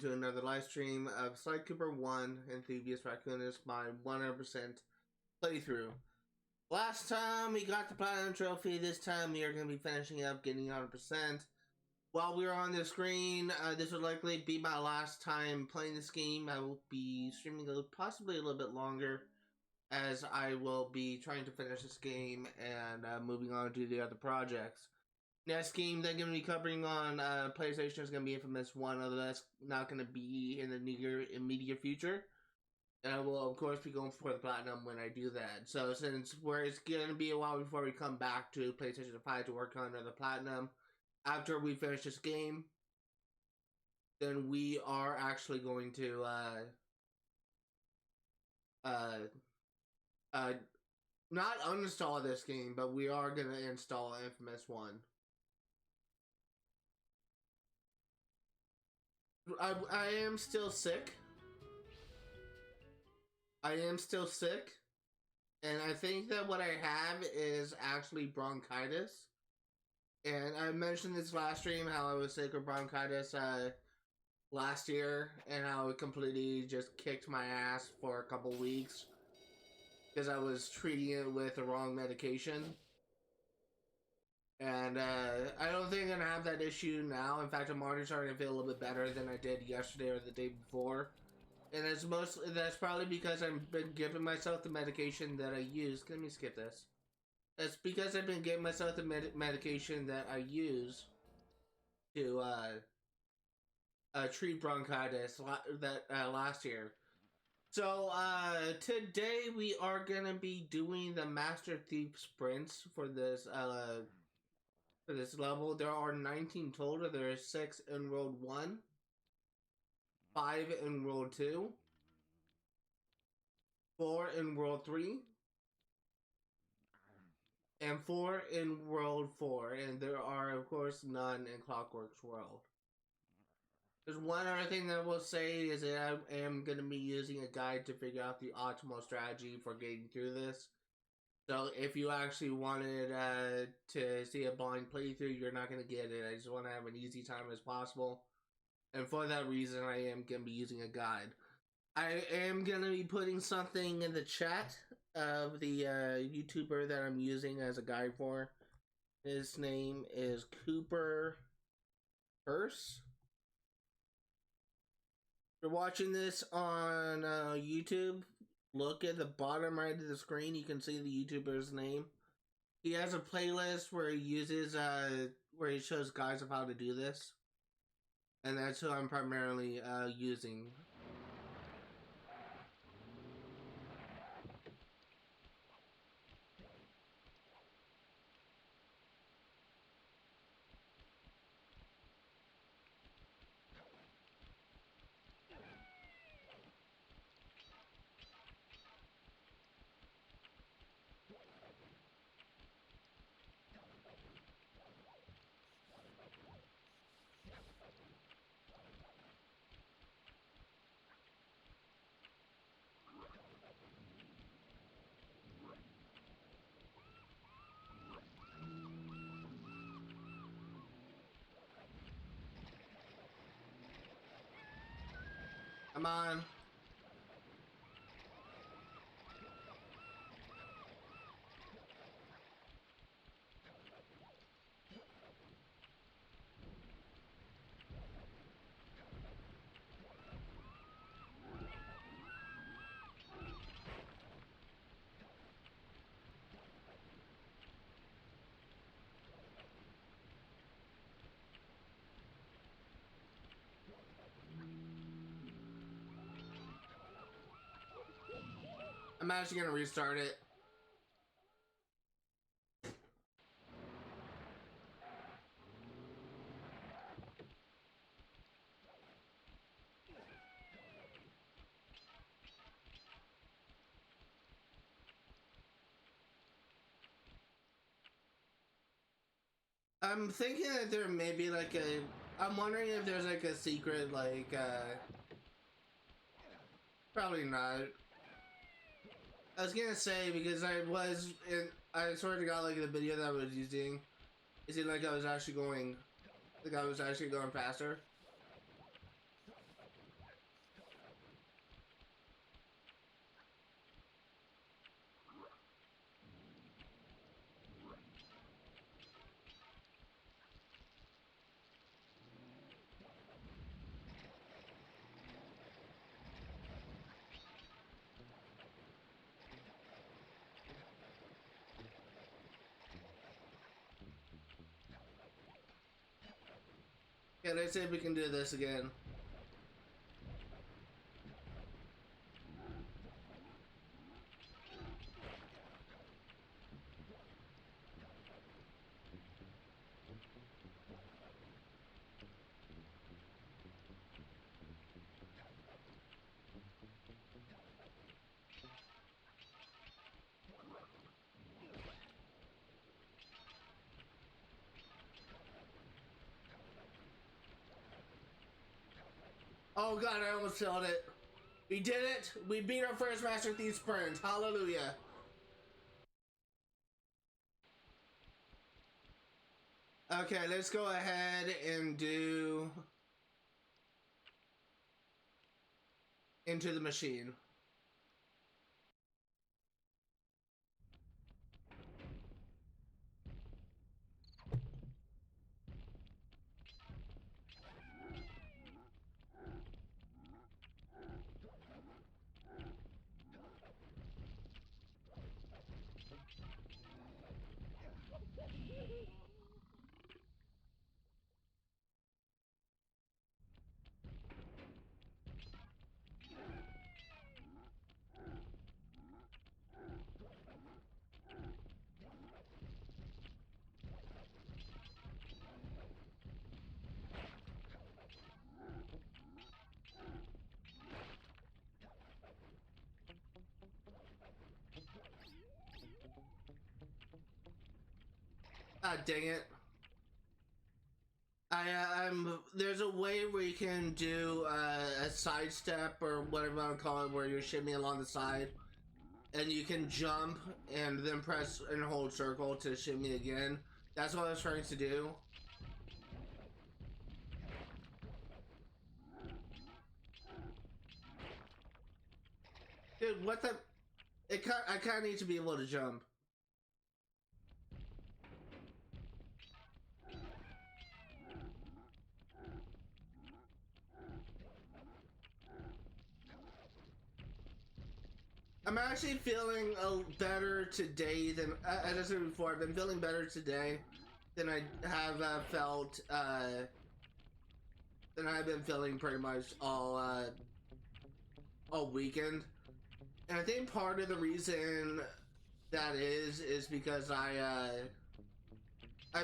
to another live stream of Sly Cooper 1 and Thievius Raccoonus, my 100% playthrough. Last time we got the Platinum Trophy, this time we are going to be finishing up getting 100%. While we are on the screen, this will likely be my last time playing this game. I will be streaming possibly a little bit longer, as I will be trying to finish this game and moving on to the other projects. Next game that I'm going to be covering on PlayStation is going to be Infamous 1, although that's not going to be in the near immediate future. And I will, of course, be going for the Platinum when I do that. So since it's going to be a while before we come back to PlayStation 5 to work on another Platinum, after we finish this game, then we are actually going to not uninstall this game, but we are going to install Infamous 1. I am still sick. And I think that what I have is actually bronchitis. And I mentioned this last stream how I was sick with bronchitis last year, and how it completely just kicked my ass for a couple weeks because I was treating it with the wrong medication. And I don't think I'm gonna have that issue now. In fact, I'm already starting to feel a little bit better than I did yesterday or the day before. And that's probably because I've been giving myself the medication that I use. Let me skip this. That's because I've been giving myself the medication that I use to treat bronchitis last year. So today we are gonna be doing the Master Thief sprints for this level. There are 19 total. There are 6 in World 1, 5 in World 2, 4 in World 3, and 4 in World 4. And there are, of course, none in Clockwork's World. There's one other thing that I will say is that I am going to be using a guide to figure out the optimal strategy for getting through this. So if you actually wanted to see a blind playthrough, you're not going to get it. I just want to have an easy time as possible. And for that reason, I am going to be using a guide. I am going to be putting something in the chat of the YouTuber that I'm using as a guide for. His name is Cooper Purse. If you're watching this on YouTube, look at the bottom right of the screen. You can see the YouTuber's name. He has a playlist where he uses where he shows guides of how to do this, and that's who I'm primarily using. Come on. I'm actually gonna restart it. I'm thinking that there may be like I'm wondering if there's like a secret, like, probably not. I was gonna say, because I sort of got like the video that I was using, it seemed like I was actually going faster. Yeah, let's see if we can do this again. Oh god, I almost failed it. We did it! We beat our first Master Thief sprint. Hallelujah. Okay, let's go ahead and do Into the Machine. Ah, dang it. There's a way where you can do a sidestep or whatever I want to call it, where you're shimmying along the side, and you can jump and then press and hold circle to shimmy again. That's what I was trying to do. Dude, what the? I kind of need to be able to jump. I'm actually feeling better today than, as I said before, I've been feeling better today than I have felt, than I've been feeling pretty much all weekend. And I think part of the reason that is because I've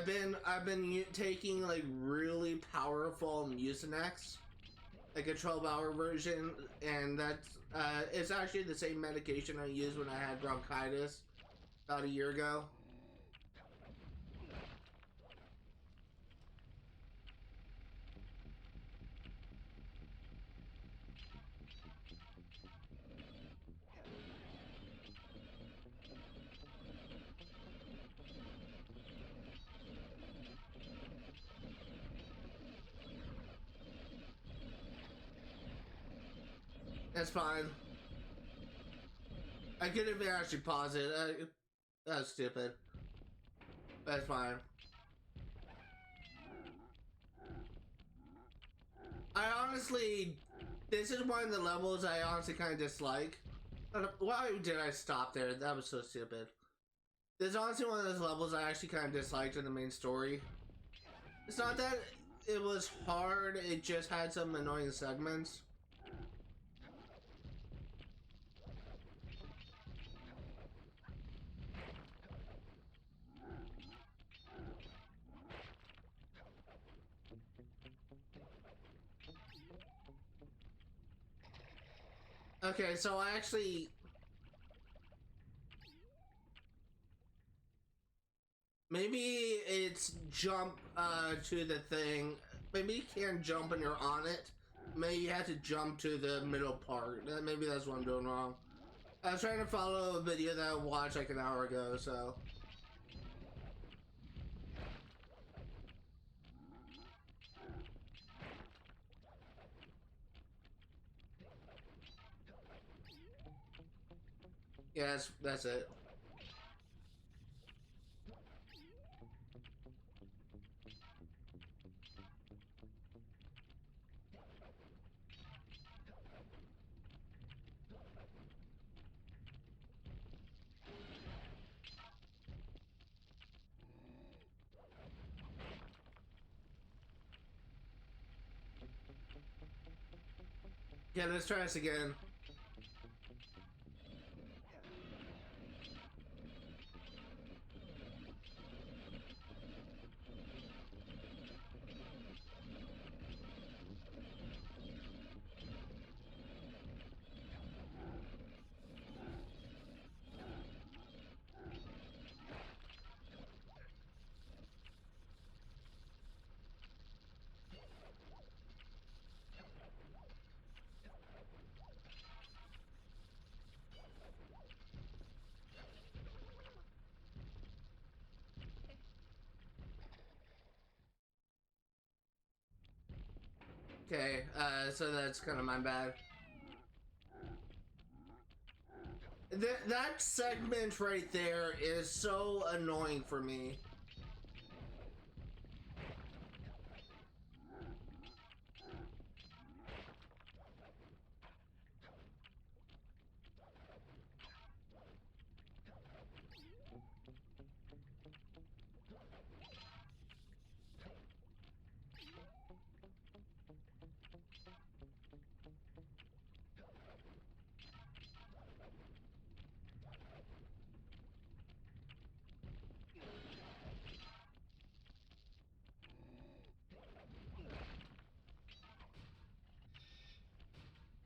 been taking like really powerful Mucinex, like a 12-hour version, and that's it's actually the same medication I used when I had bronchitis about a year ago. That's fine. I could have actually paused it. That's stupid. That's fine. I honestly, this is one of the levels I honestly kind of dislike. Why did I stop there? That was so stupid. This is honestly one of those levels I actually kind of disliked in the main story. It's not that it was hard, it just had some annoying segments. Okay, so I actually... Maybe it's jump to the thing. Maybe you can't jump when you're on it. Maybe you have to jump to the middle part. Maybe that's what I'm doing wrong. I was trying to follow a video that I watched like an hour ago, so... Yeah, that's it. Yeah, let's try this again. Okay, so that's kind of my bad. That segment right there is so annoying for me.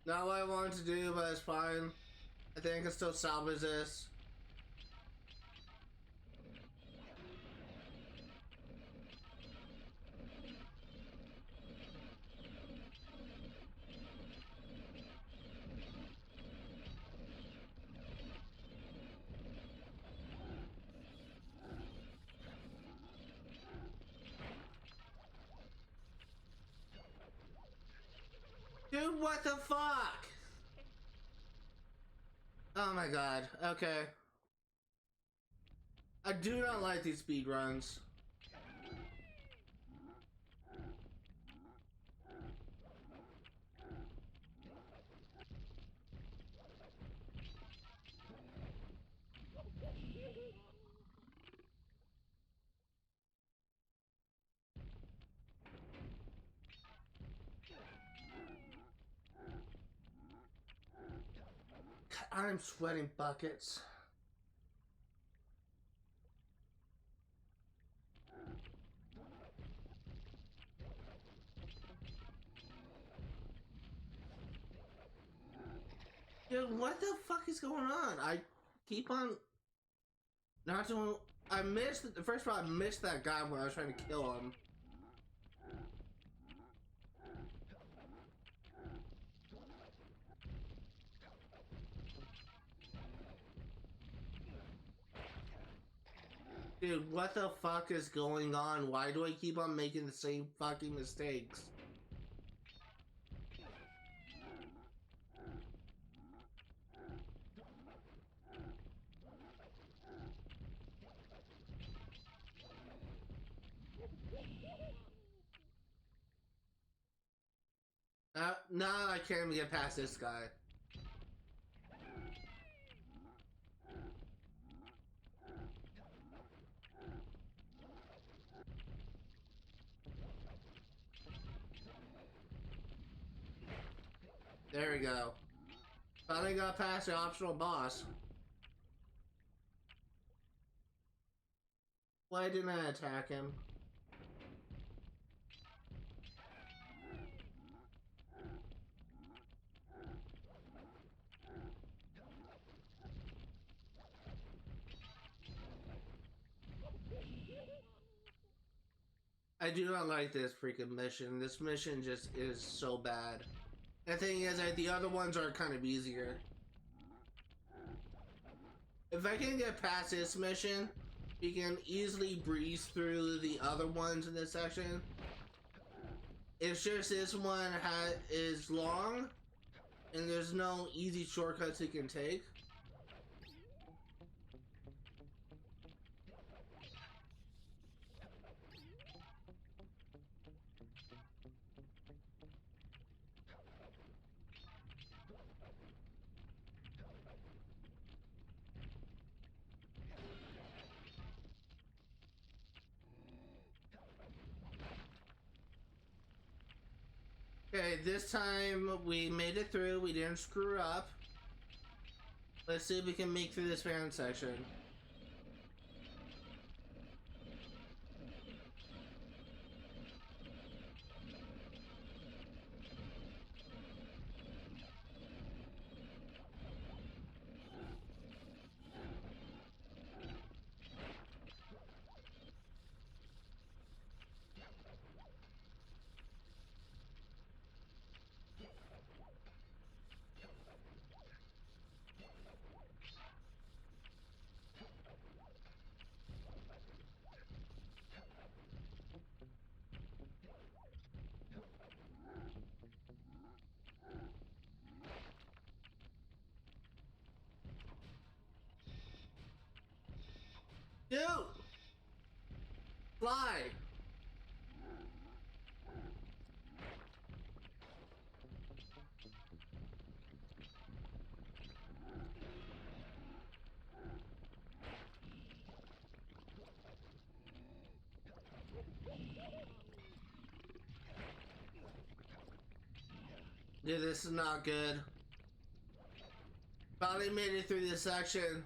Not what I wanted to do, but it's fine. I think I can still salvage this. Dude, what the fuck? Oh my god, okay. I do not like these speed runs. God, I'm sweating buckets. Dude, what the fuck is going on? I keep on not doing. I missed. First of all, I missed that guy when I was trying to kill him. Dude, what the fuck is going on? Why do I keep on making the same fucking mistakes? Now I can't even get past this guy. There we go. Finally got past the optional boss. Why didn't I attack him? I do not like this freaking mission. This mission just is so bad. The thing is that the other ones are kind of easier. If I can get past this mission, you can easily breeze through the other ones in this section. It's just this one is long, and there's no easy shortcuts you can take. Okay, this time we made it through. We didn't screw up. Let's see if we can make through this fan section. Dude! Fly! Dude, this is not good. Finally made it through this section.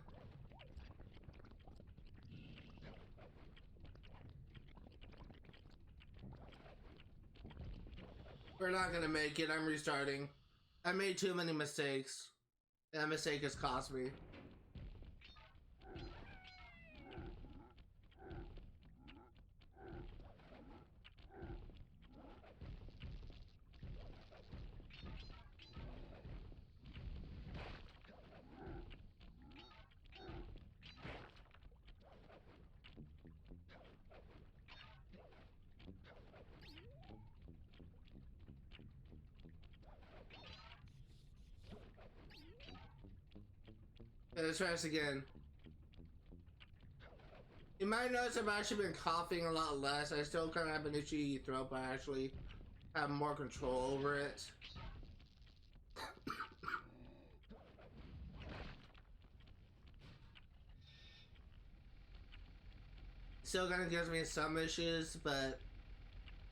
We're not gonna make it. I'm restarting. I made too many mistakes. That mistake has cost me. Let's try this again. You might notice I've actually been coughing a lot less. I still kind of have an itchy throat, but I actually have more control over it. Still kind of gives me some issues, but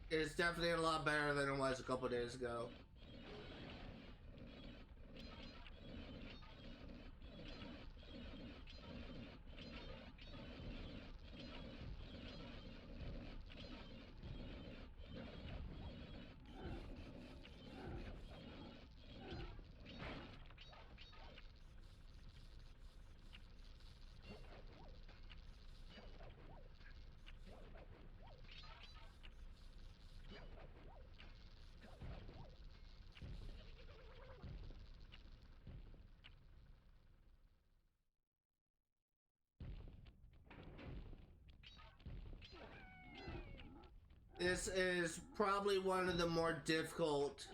it's definitely a lot better than it was a couple days ago. This is probably one of the more difficult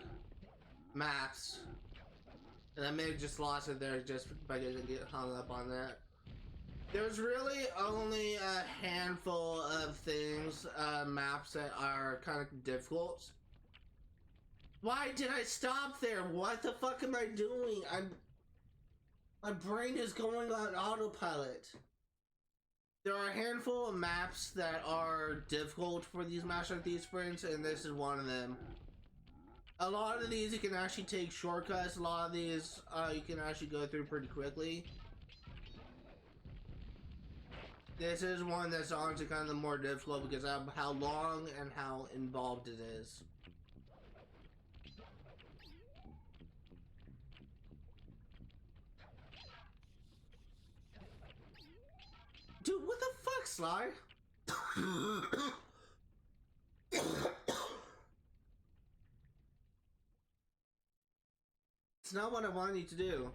maps. And I may have just lost it there just by getting hung up on that. There's really only a handful of things, maps that are kind of difficult. Why did I stop there? What the fuck am I doing? My brain is going on autopilot. There are a handful of maps that are difficult for these Master Thief sprints, and this is one of them. A lot of these you can actually take shortcuts. A lot of these you can actually go through pretty quickly. This is one that's honestly kind of the more difficult because of how long and how involved it is. Dude, what the fuck, Sly? It's not what I wanted you to do.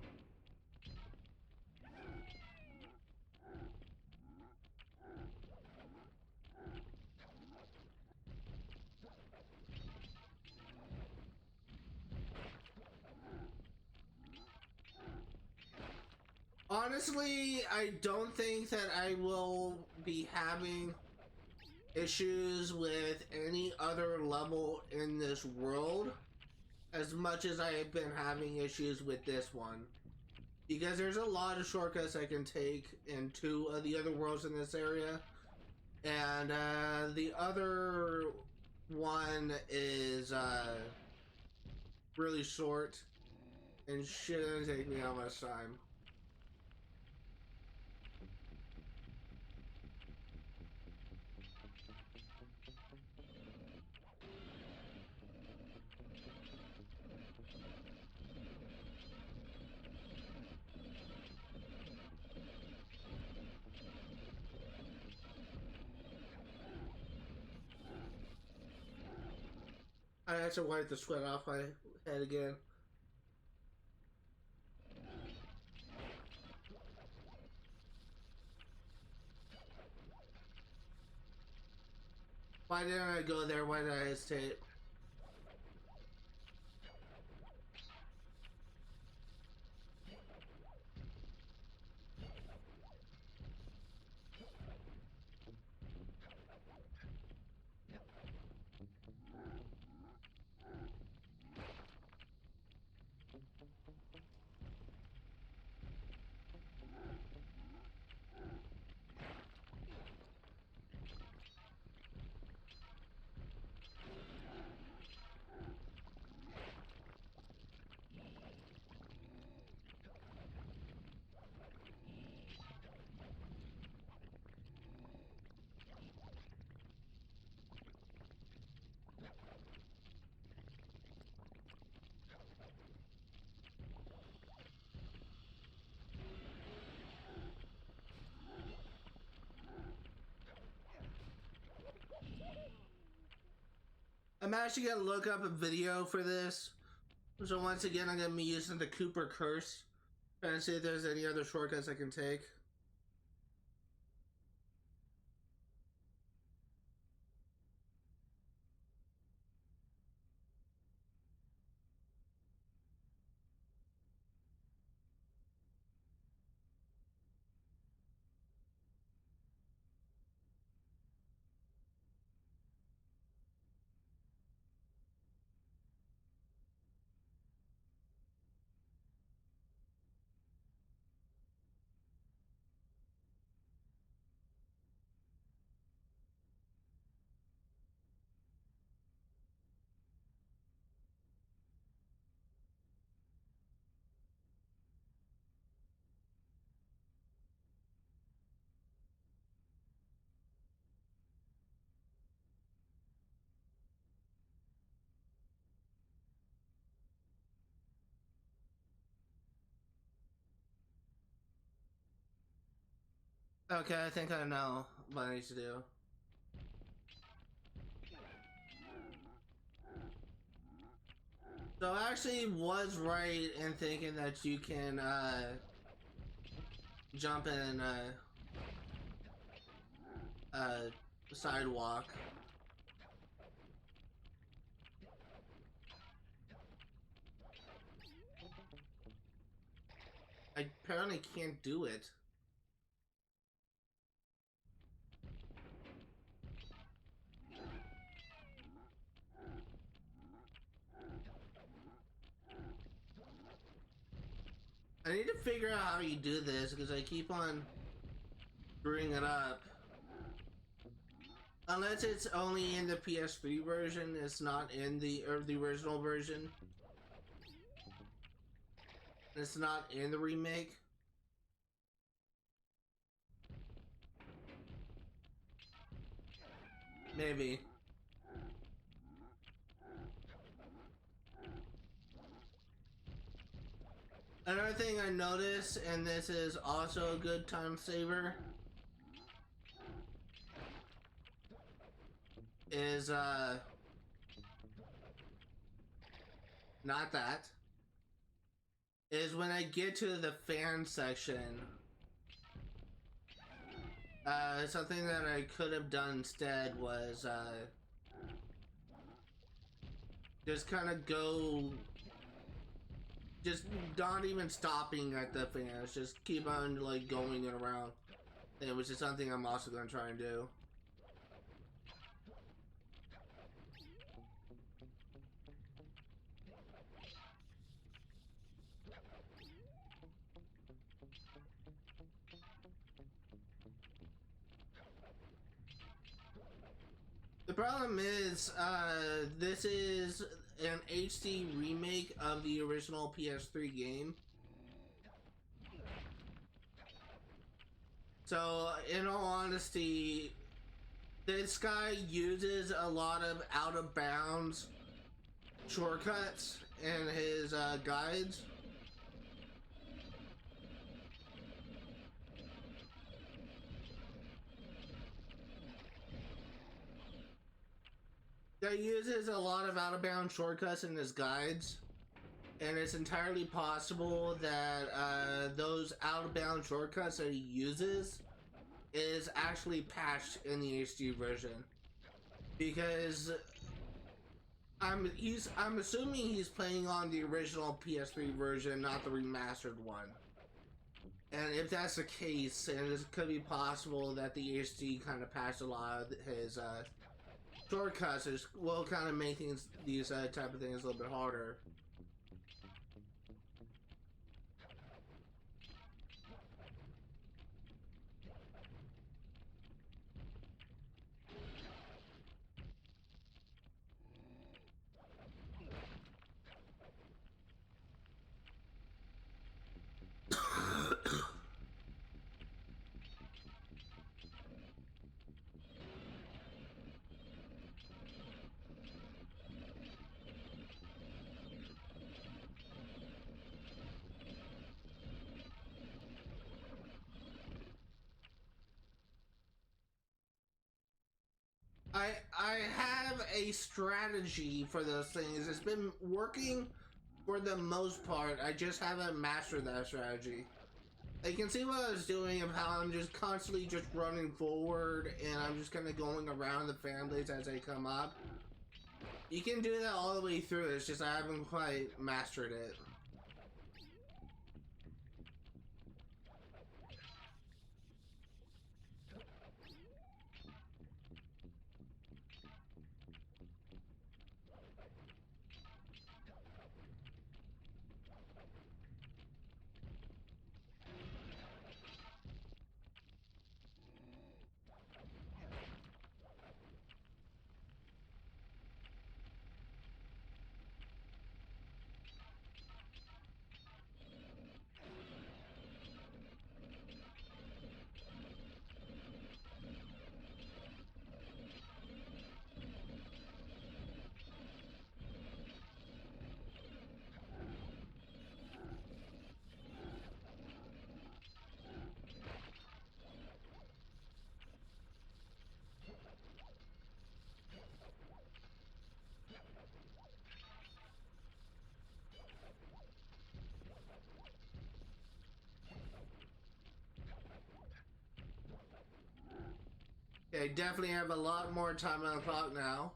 Honestly, I don't think that I will be having issues with any other level in this world as much as I have been having issues with this one. Because there's a lot of shortcuts I can take in two of the other worlds in this area. And the other one is really short and shouldn't take me that much time. I had to wipe the sweat off my head again. Why didn't I go there? Why did I hesitate? I'm actually gonna look up a video for this. So once again, I'm gonna be using the Cooper curse. Trying to see if there's any other shortcuts I can take. Okay, I think I know what I need to do. So I actually was right in thinking that you can jump in sidewalk. I apparently can't do it. I need to figure out how you do this because I keep on screwing it up. Unless it's only in the PS3 version, it's not in the original version. It's not in the remake. Maybe. Another thing I noticed, and this is also a good time saver, is not that, is when I get to the fan section, something that I could have done instead was just kind of go, just not even stopping at the fans, just keep on like going and around, which is something I'm also going to try and do. The problem is, this is an HD remake of the original PS3 game. So, in all honesty, this guy uses a lot of out-of-bounds shortcuts in his guides. He uses a lot of out-of-bounds shortcuts in his guides, and it's entirely possible that those out-of-bounds shortcuts that he uses is actually patched in the HD version, because I'm assuming he's playing on the original PS3 version, not the remastered one. And if that's the case, and it could be possible that the HD kind of patched a lot of his shortcuts, will kind of make these type of things a little bit harder. I have a strategy for those things. It's been working for the most part. I just haven't mastered that strategy. You can see what I was doing of how I'm just constantly just running forward and I'm just kind of going around the families as they come up. You can do that all the way through. It's just I haven't quite mastered it. Okay, definitely have a lot more time on the clock now.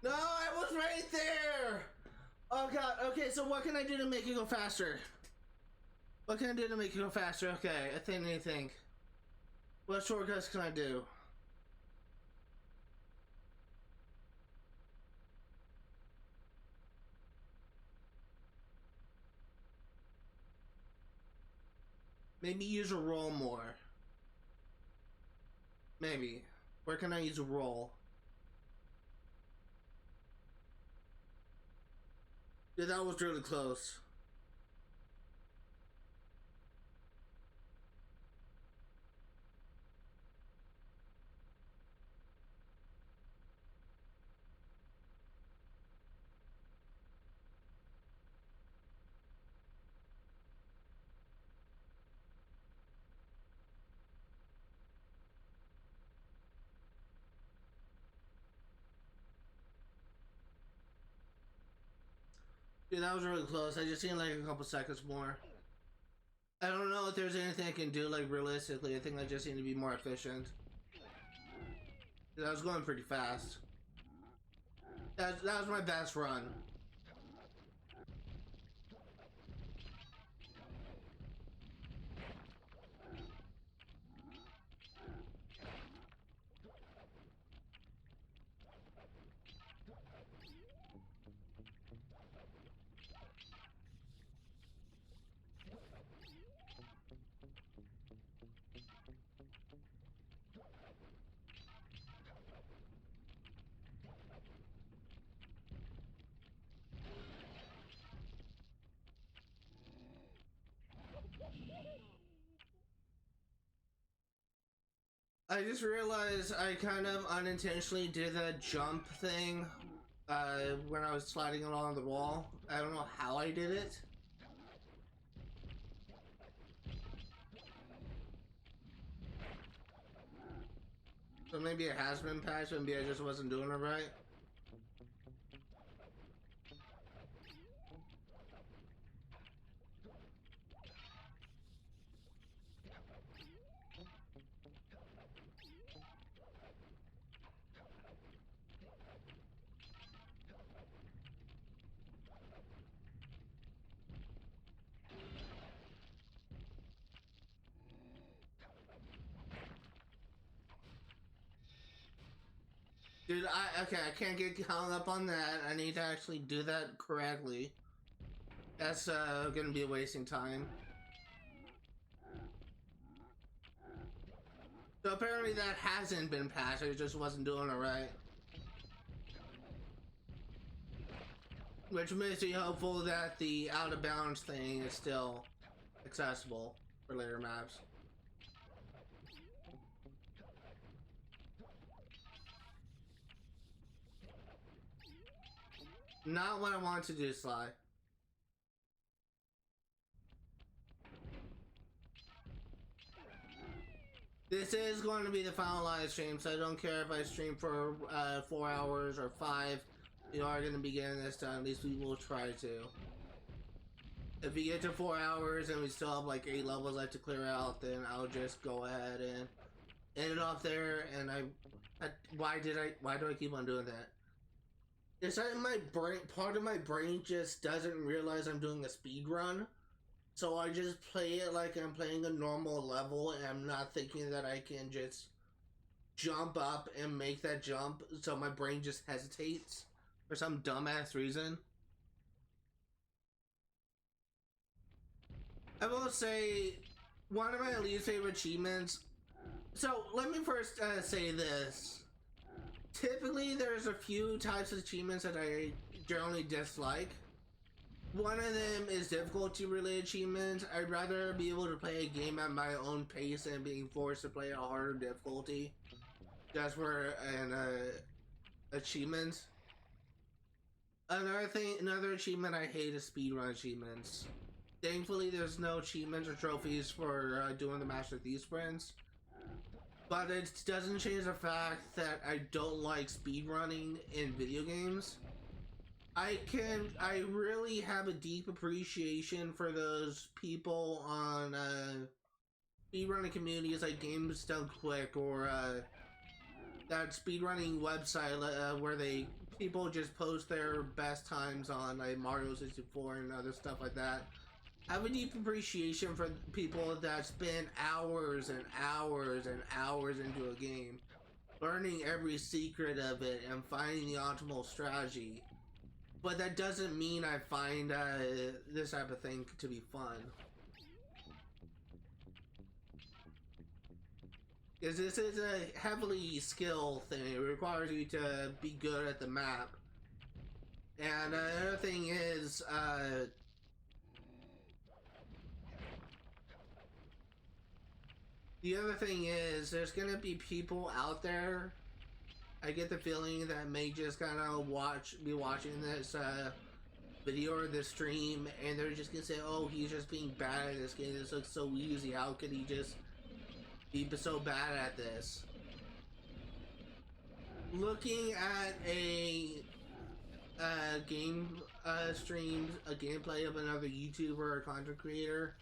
No, I was right there! Oh god, okay, so what can I do to make it go faster? What can I do to make it go faster? Okay, I think. What shortcuts can I do? Maybe use a roll more. Maybe. Where can I use a roll? Yeah, that was really close. Dude, that was really close. I just need like a couple seconds more. I don't know if there's anything I can do, like, realistically. I think I just need to be more efficient. Dude, I was going pretty fast. That was my best run. I just realized I kind of unintentionally did that jump thing when I was sliding along the wall. I don't know how I did it. So maybe it has been patched, maybe I just wasn't doing it right. Dude, okay, I can't get hung up on that. I need to actually do that correctly. That's gonna be a wasting time. So apparently that hasn't been patched, I just wasn't doing it right. Which makes me hopeful that the out of bounds thing is still accessible for later maps. Not what I want to do, Sly. This is going to be the final live stream, so I don't care if I stream for 4 hours or 5. We are going to be getting this done. At least we will try to. If we get to 4 hours and we still have like 8 levels left to clear out, then I'll just go ahead and end it off there. And why do I keep on doing that? It's like my brain, part of my brain just doesn't realize I'm doing a speed run. So I just play it like I'm playing a normal level, and I'm not thinking that I can just jump up and make that jump, so my brain just hesitates for some dumbass reason. I will say, one of my least favorite achievements... So, let me first say this. Typically, there's a few types of achievements that I generally dislike. One of them is difficulty-related achievements. I'd rather be able to play a game at my own pace than being forced to play a harder difficulty just for an achievement. Another achievement I hate is speedrun achievements. Thankfully, there's no achievements or trophies for doing the Master Thief sprints. But it doesn't change the fact that I don't like speedrunning in video games. I really have a deep appreciation for those people on speedrunning communities like Games Done Quick or that speedrunning website where people just post their best times on like Mario 64 and other stuff like that. I have a deep appreciation for people that spend hours and hours and hours into a game, learning every secret of it and finding the optimal strategy. But that doesn't mean I find this type of thing to be fun. Because this is a heavily skill thing. It requires you to be good at the map. And another thing is, the other thing is, there's gonna be people out there, I get the feeling, that may just kind of be watching this video or this stream, and they're just gonna say, oh, he's just being bad at this game, this looks so easy, how could he just be so bad at this? Looking at a game streams, a gameplay of another YouTuber or content creator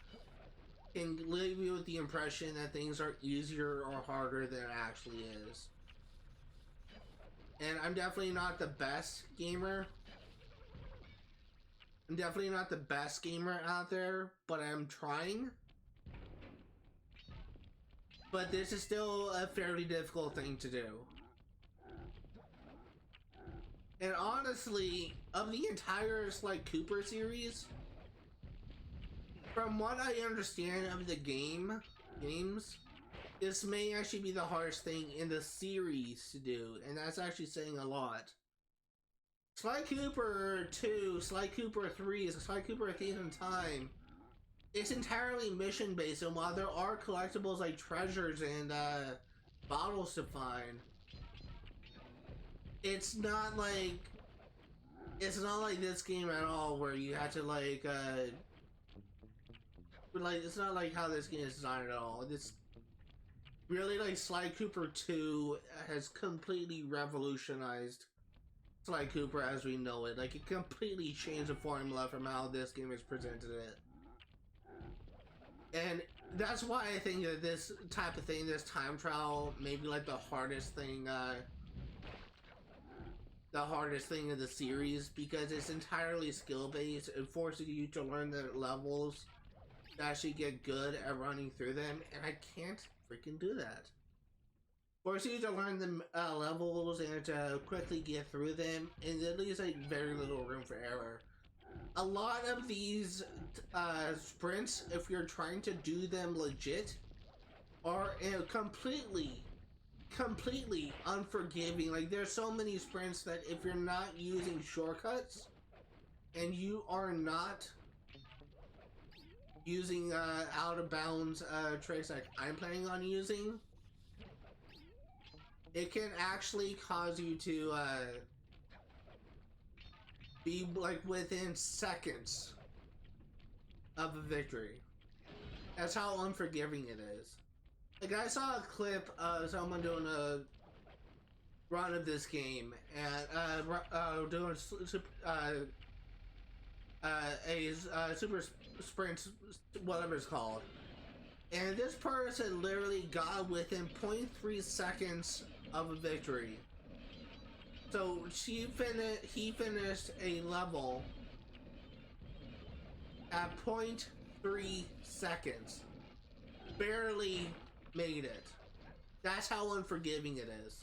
can leave you with the impression that things are easier or harder than it actually is. And I'm definitely not the best gamer. I'm definitely not the best gamer out there, but I'm trying. But this is still a fairly difficult thing to do. And honestly, of the entire Sly Cooper series, from what I understand of the games, this may actually be the hardest thing in the series to do, and that's actually saying a lot. Sly Cooper 2, Sly Cooper 3, Sly Cooper Thief in Time, it's entirely mission based, and while there are collectibles like treasures and bottles to find, it's not like this game at all, where you have to like it's not like how this game is designed at all. It's really like Sly Cooper 2 has completely revolutionized Sly Cooper as we know it. Like, it completely changed the formula from how this game has presented it. And that's why I think that this type of thing, this time trial, may be like the hardest thing of the series, because it's entirely skill based. It forces you to learn the levels to actually get good at running through them, and I can't freaking do that. Forces you to learn the levels and to quickly get through them, and it leaves like very little room for error. A lot of these sprints, if you're trying to do them legit, are completely unforgiving. Like, there's so many sprints that if you're not using shortcuts and you are not using out of bounds tricks like I'm planning on using, it can actually cause you to be like within seconds of a victory. That's how unforgiving it is. Like, I saw a clip of someone doing a run of this game and doing a super sprint, whatever it's called, and this person literally got within 0.3 seconds of a victory. So he finished a level at 0.3 seconds. Barely made it. That's how unforgiving it is.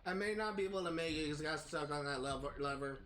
I may not be able to make it because I got stuck on that lever.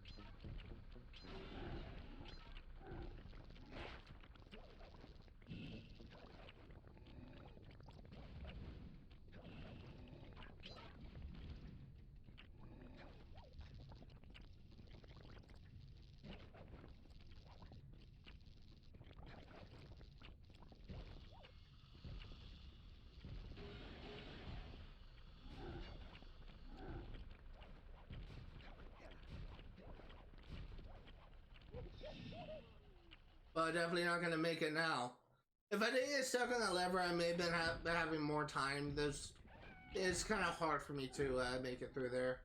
But definitely not gonna make it now. If I didn't get stuck on that lever, I may have been having more time. It's kind of hard for me to make it through there.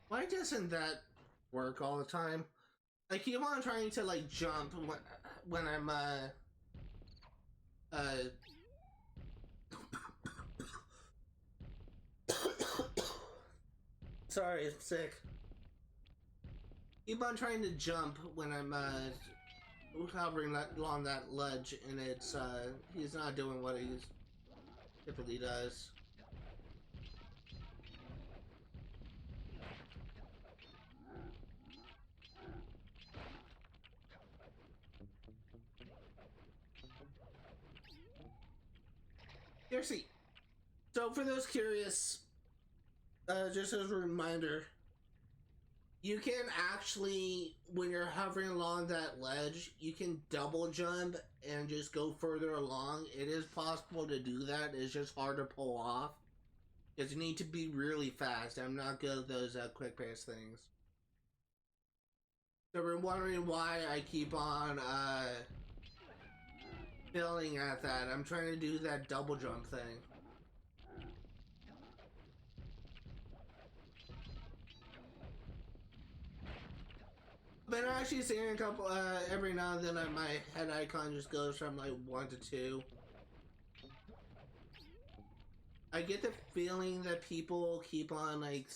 Why doesn't that work all the time? I keep on trying to like jump when I'm sorry, I'm sick. Keep on trying to jump when I'm hovering along that ledge, and it's he's not doing what he typically does. Seriously. So for those curious, just as a reminder, you can actually, when you're hovering along that ledge, you can double jump and just go further along. It is possible to do that. It's just hard to pull off. Because you need to be really fast. I'm not good at those quick pace things. So we're wondering why I keep on failing at that. I'm trying to do that double jump thing. But I'm actually seeing a couple, every now and then my head icon just goes from like 1 to 2. I get the feeling that people keep on like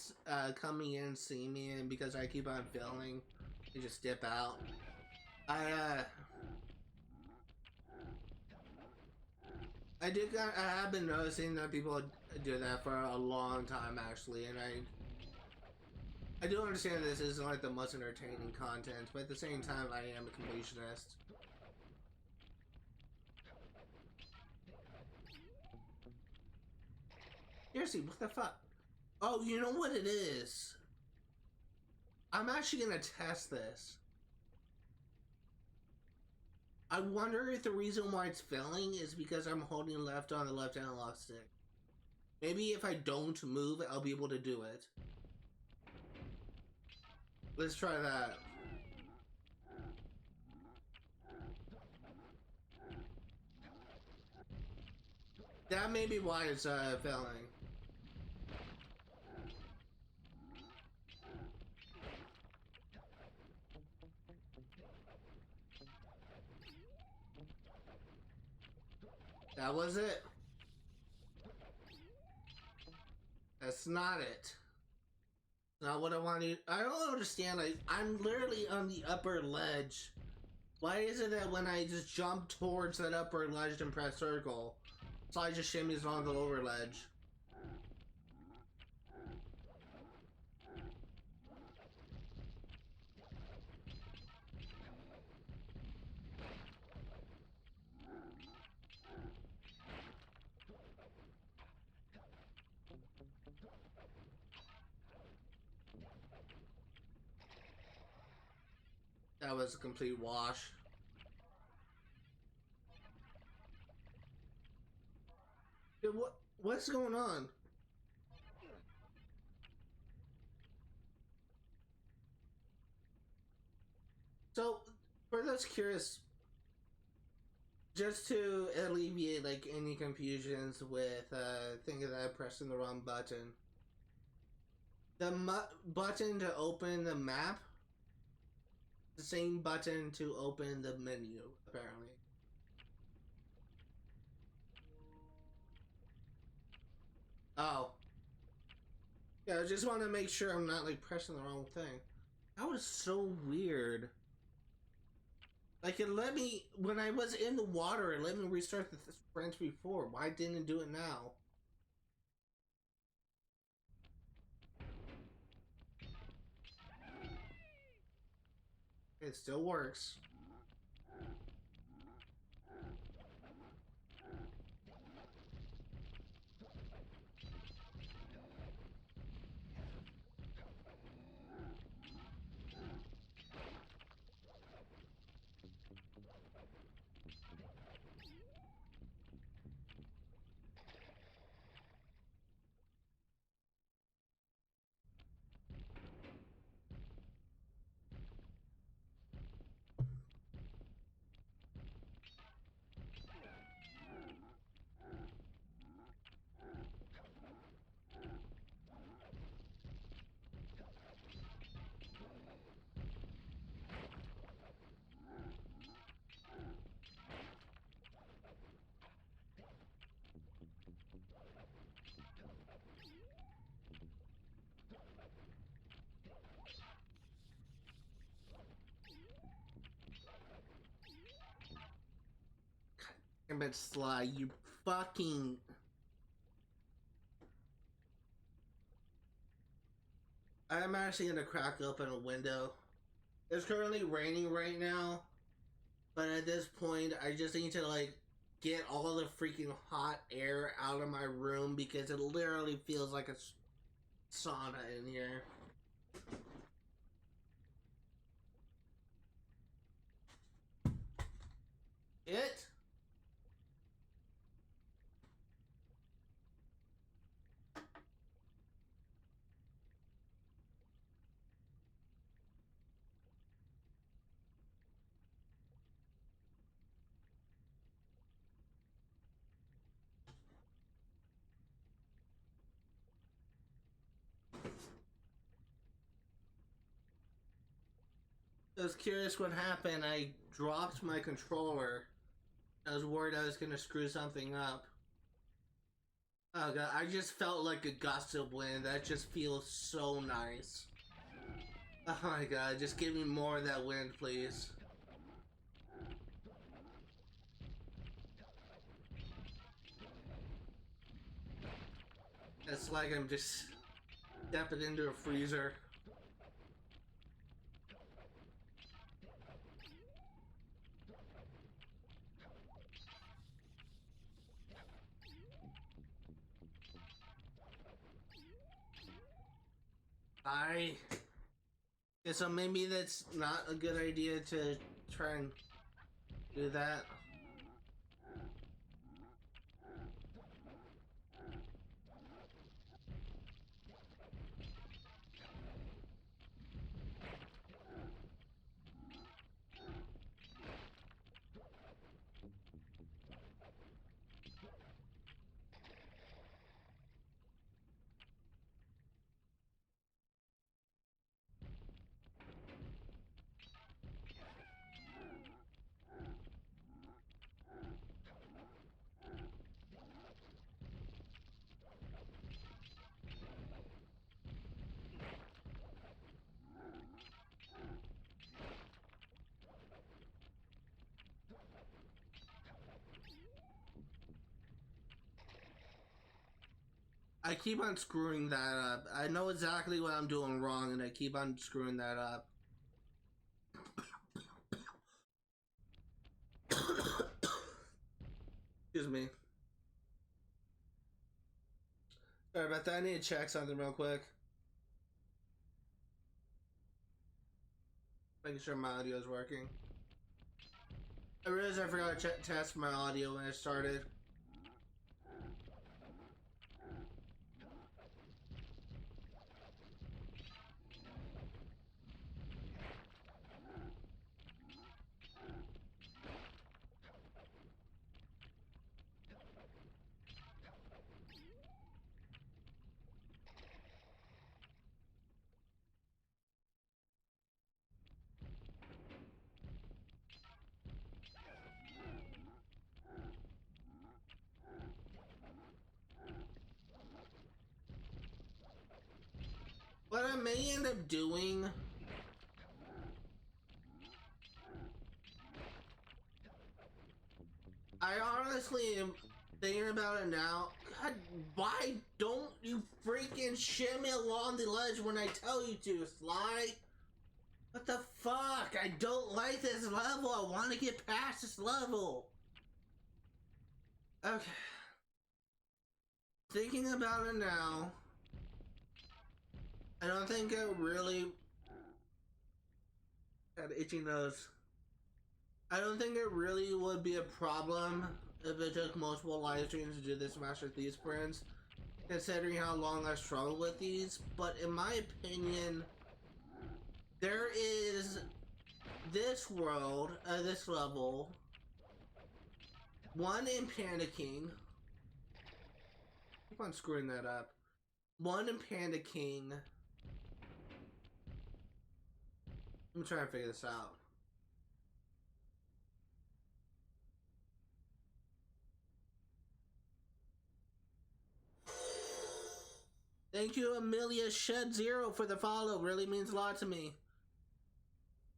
coming in and seeing me, and because I keep on failing, they just dip out. I have been noticing that people do that for a long time actually, and I do understand this isn't like the most entertaining content, but at the same time I am a completionist. Seriously, what the fuck? Oh, you know what it is? I'm actually gonna test this. I wonder if the reason why it's failing is because I'm holding left on the left analog stick. Maybe if I don't move, I'll be able to do it. Let's try that. That may be why it's failing. That was it. That's not it. Not what I wanted. I don't understand. Like, I'm literally on the upper ledge. Why is it that when I just jump towards that upper ledge and press circle, Sly just shimmies on the lower ledge? That was a complete wash. Dude, what's going on? So, for those curious, just to alleviate like any confusions with thinking that I pressed in the wrong button, the button to open the map, the same button to open the menu, apparently. Oh. Yeah, I just want to make sure I'm not like pressing the wrong thing. That was so weird. Like it let me, when I was in the water, it let me restart the sprint before. Why didn't it do it now? It still works. Damn it, Sly, you fucking... I'm actually gonna crack open a window. It's currently raining right now, but at this point, I just need to like get all the freaking hot air out of my room because it literally feels like a sauna in here. It? I was curious what happened. I dropped my controller. I was worried I was gonna screw something up. Oh god, I just felt like a gust of wind. That just feels so nice. Oh my god, just give me more of that wind, please. It's like I'm just stepping into a freezer. Yeah, so maybe that's not a good idea to try and do that. I keep on screwing that up. I know exactly what I'm doing wrong, and I keep on screwing that up. Excuse me. Sorry about that. I need to check something real quick. Making sure my audio is working. I realized I forgot to test my audio when I started. What I may end up doing, I honestly am thinking about it now. God, why don't you freaking shimmy along the ledge when I tell you to, Sly? What the fuck? I don't like this level. I want to get past this level. Okay. Thinking about it now, I don't think it really... Got an itchy nose. I don't think it really would be a problem if it took multiple live streams to do this Master Thieves sprints, considering how long I struggled with these. But in my opinion, there is this world, this level, one in Panicking. Keep on screwing that up. One in Panda King. I'm trying to figure this out. Thank you, Amelia Shed Zero, for the follow. Really means a lot to me.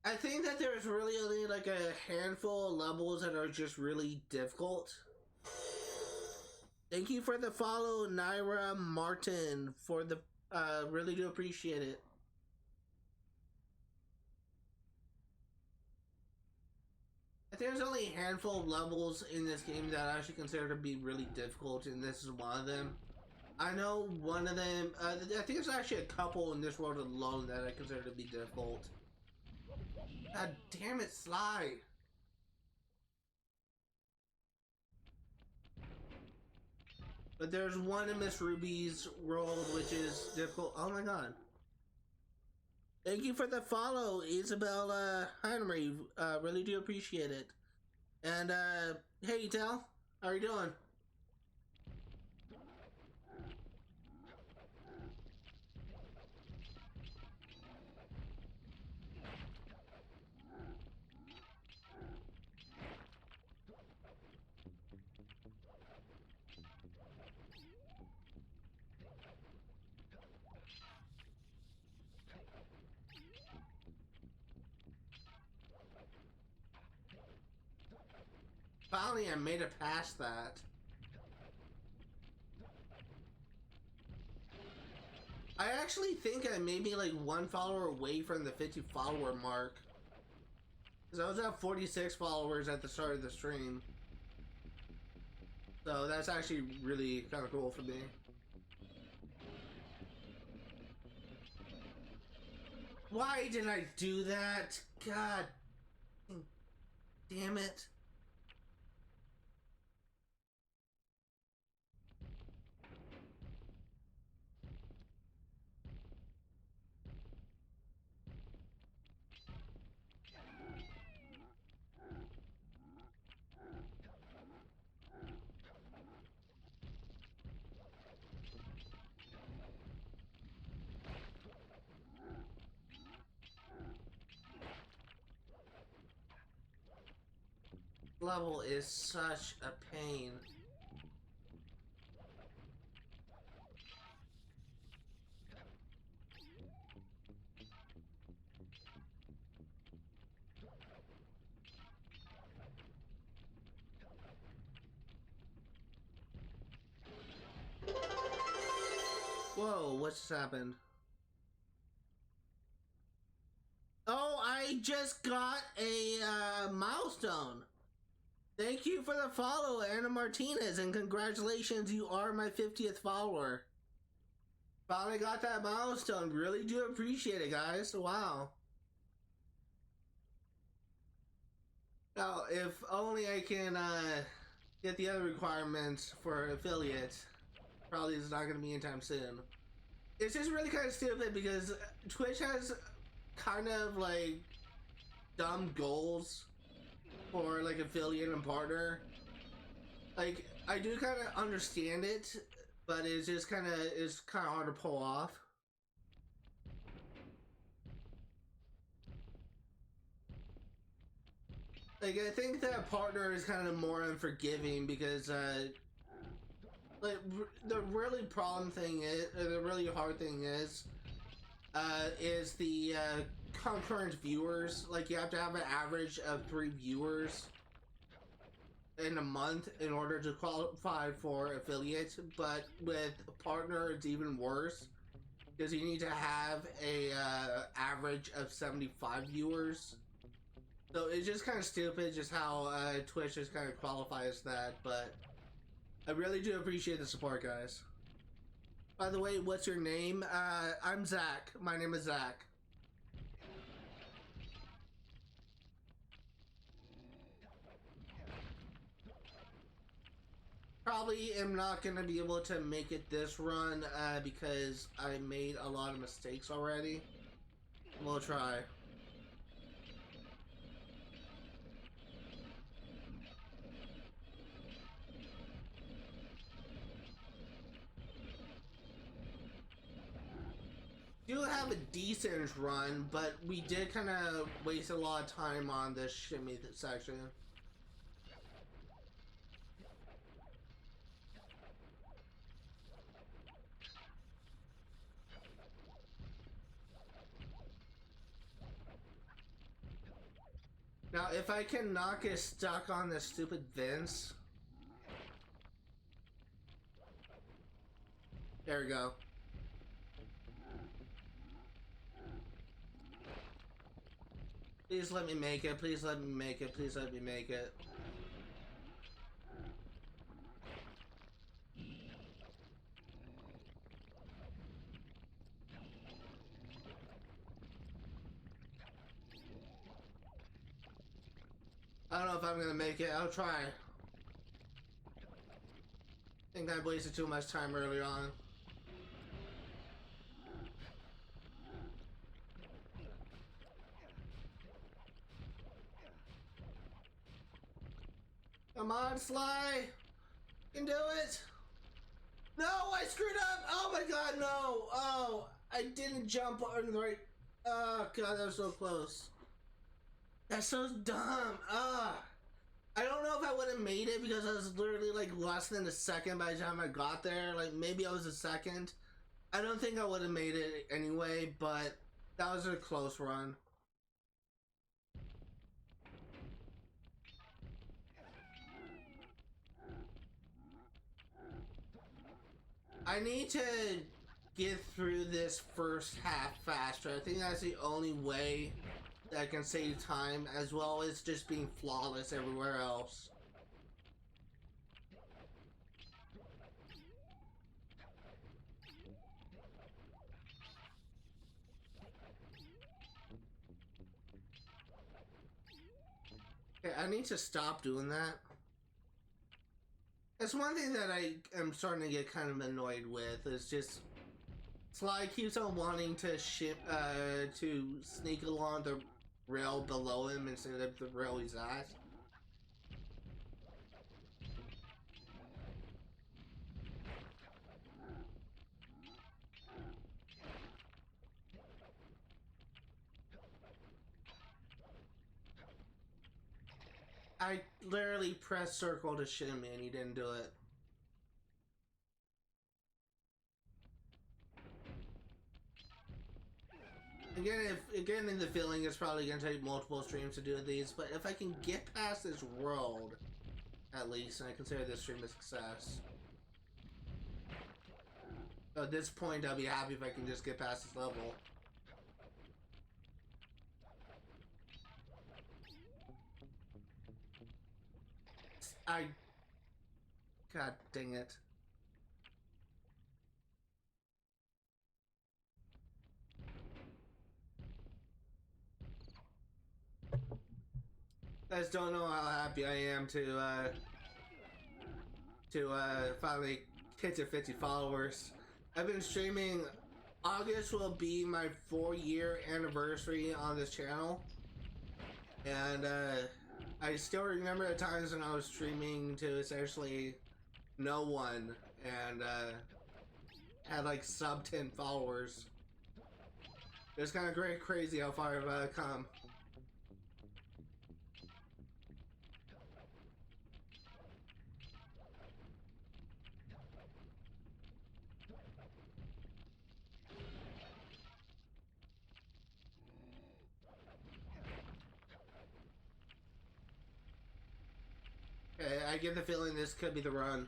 I think that there's really only like a handful of levels that are just really difficult. Thank you for the follow, Naira Martin, for the really do appreciate it. I there's only a handful of levels in this game that I actually consider to be really difficult, and this is one of them. I know one of them, I think there's actually a couple in this world alone that I consider to be difficult. God damn it, Sly! But there's one in Miss Ruby's world which is difficult. Oh my god. Thank you for the follow, Isabel Heinrich. Really do appreciate it. And hey Del, how are you doing? Finally, I made it past that. I actually think I may be like one follower away from the 50 follower mark. Because I was at 46 followers at the start of the stream. So that's actually really kind of cool for me. Why did I do that? God damn it. Level is such a pain. Whoa, what just happened? Oh, I just got a milestone. Thank you for the follow, Anna Martinez, and congratulations, you are my 50th follower. Finally got that milestone. Really do appreciate it, guys. Wow. Now, if only I can get the other requirements for affiliates. Probably is not going to be anytime soon. It's just really kind of stupid because Twitch has kind of like dumb goals for like affiliate and partner. Like I do kind of understand it, but it's just kind of hard to pull off. Like I think that partner is kind of more unforgiving because like the really problem thing is, or the really hard thing is the concurrent viewers. Like you have to have an average of 3 viewers in a month in order to qualify for affiliates, but with a partner it's even worse because you need to have a average of 75 viewers. So it's just kind of stupid just how Twitch just kind of qualifies that, but I really do appreciate the support, guys. By the way, what's your name? I'm Zach. My name is Zach. Probably am not going to be able to make it this run because I made a lot of mistakes already. We'll try. Do have a decent run, but we did kind of waste a lot of time on this shimmy section. Now, if I can not get stuck on this stupid Vince. There we go. Please let me make it. Please let me make it. Please let me make it. I don't know if I'm gonna make it. I'll try. I think I wasted too much time early on. Come on, Sly! You can do it! No, I screwed up! Oh my god, no! Oh, I didn't jump on the right... Oh god, that was so close. That's so dumb. I don't know if I would have made it because I was literally like less than a second by the time I got there. Like maybe I was a second. I don't think I would have made it anyway, but that was a close run. I need to get through this first half faster. I think that's the only way that can save time, as well as just being flawless everywhere else. Okay, I need to stop doing that. That's one thing that I am starting to get kind of annoyed with, is just Sly keeps on wanting to to sneak along the rail below him instead of the rail he's at. I literally pressed circle to shimmy and he didn't do it. Again, in the feeling, it's probably going to take multiple streams to do these, but if I can get past this world, at least, and I consider this stream a success. So at this point, I'll be happy if I can just get past this level. God dang it. I just don't know how happy I am to finally hit to 50 followers. I've been streaming. August will be my 4-year anniversary on this channel, and I still remember the times when I was streaming to essentially no one and had like sub 10 followers. It's kind of crazy how far I've come. Okay, I get the feeling this could be the run.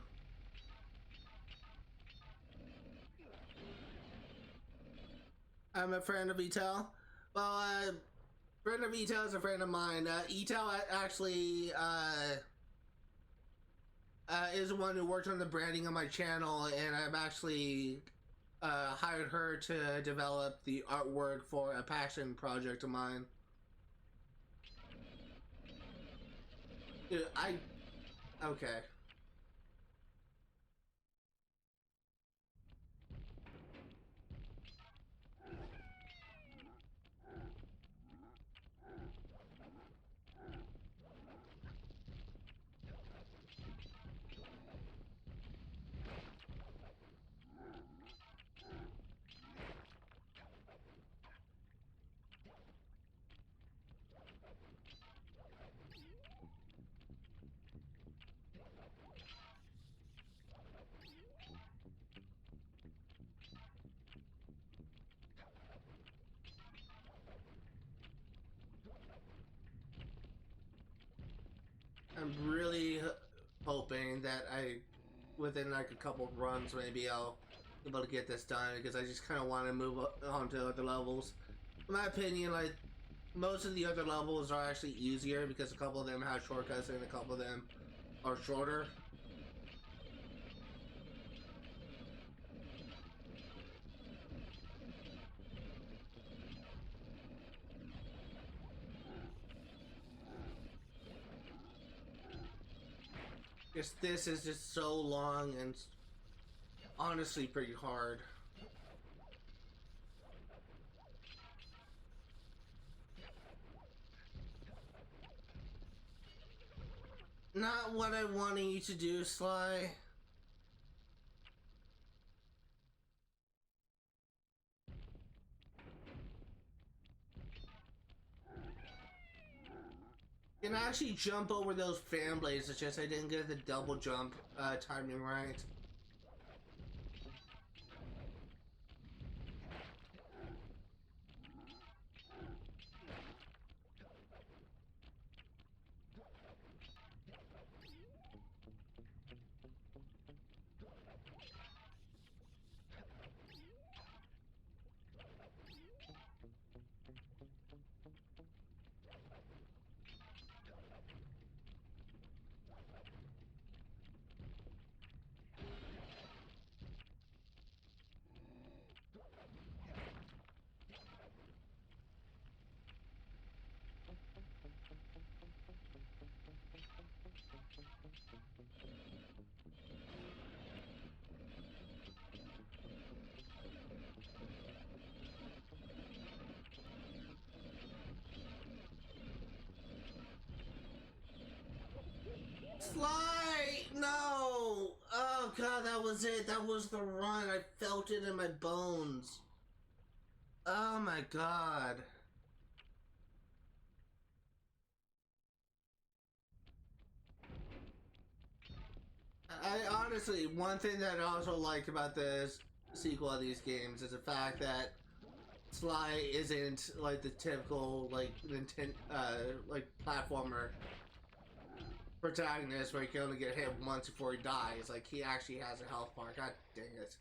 I'm a friend of Etel. Well, friend of Etel is a friend of mine. Etel actually is the one who worked on the branding of my channel, and I've actually hired her to develop the artwork for a passion project of mine. Dude, okay. I'm really hoping that within like a couple of runs, maybe I'll be able to get this done, because I just kind of want to move on to other levels. In my opinion, like, most of the other levels are actually easier because a couple of them have shortcuts and a couple of them are shorter. Just this is just so long and honestly pretty hard. Not what I wanted you to do, Sly. You can actually jump over those fan blades, it's just I didn't get the double jump timing right. Sly! No! Oh god, that was it. That was the run. I felt it in my bones. Oh my god. I honestly, one thing that I also like about this sequel of these games is the fact that Sly isn't like the typical like like platformer protagonist where he can only get hit once before he dies. Like he actually has a health bar. God dang it.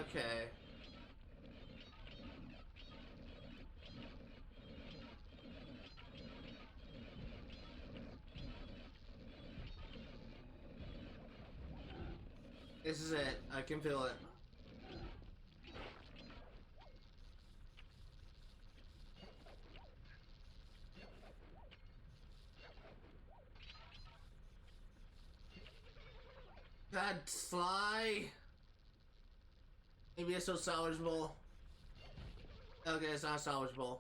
Okay. This is it. I can feel it. God, Sly! Maybe it's so salvageable. Okay, it's not salvageable.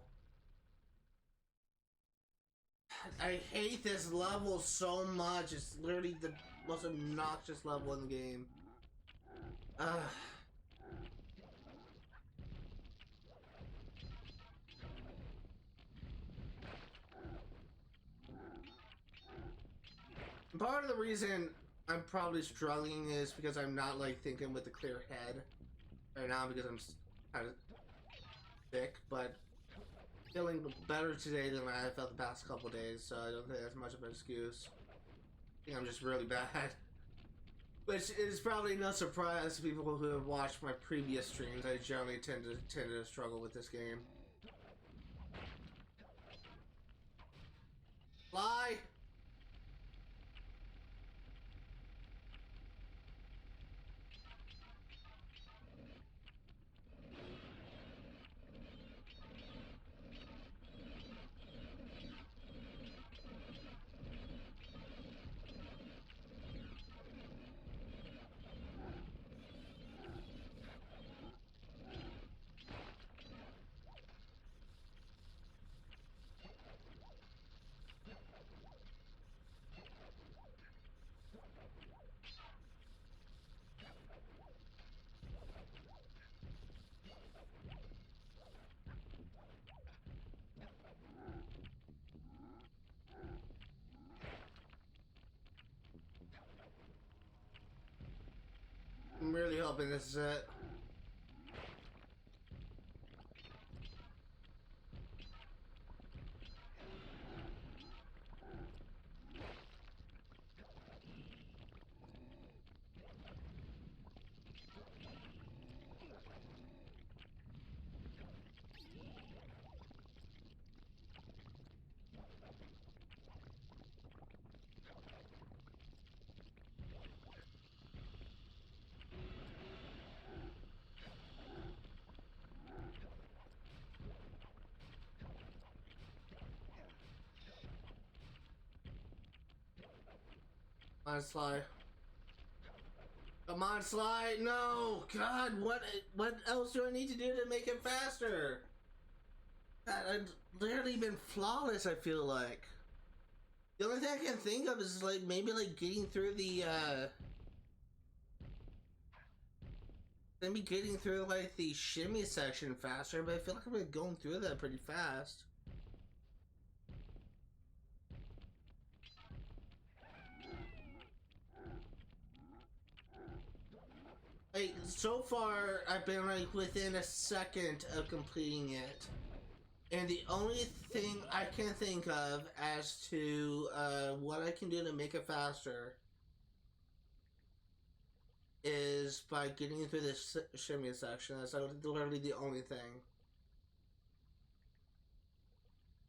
I hate this level so much. It's literally the most obnoxious level in the game. Ugh. Part of the reason I'm probably struggling is because I'm not like thinking with a clear head right now because I'm kind of sick, but feeling better today than I felt the past couple days, so I don't think that's much of an excuse. I think I'm just really bad. Which is probably no surprise to people who have watched my previous streams. I generally tend to struggle with this game. Fly! I'm really hoping this is it. Come on, Sly. Come on, Sly. No, God, what else do I need to do to make it faster? God, I've literally been flawless. I feel like the only thing I can think of is like maybe like getting through the maybe getting through like the shimmy section faster. But I feel like I've been going through that pretty fast. Like, so far, I've been like within a second of completing it, and the only thing I can think of as to what I can do to make it faster is by getting through this shimmy section. That's literally the only thing.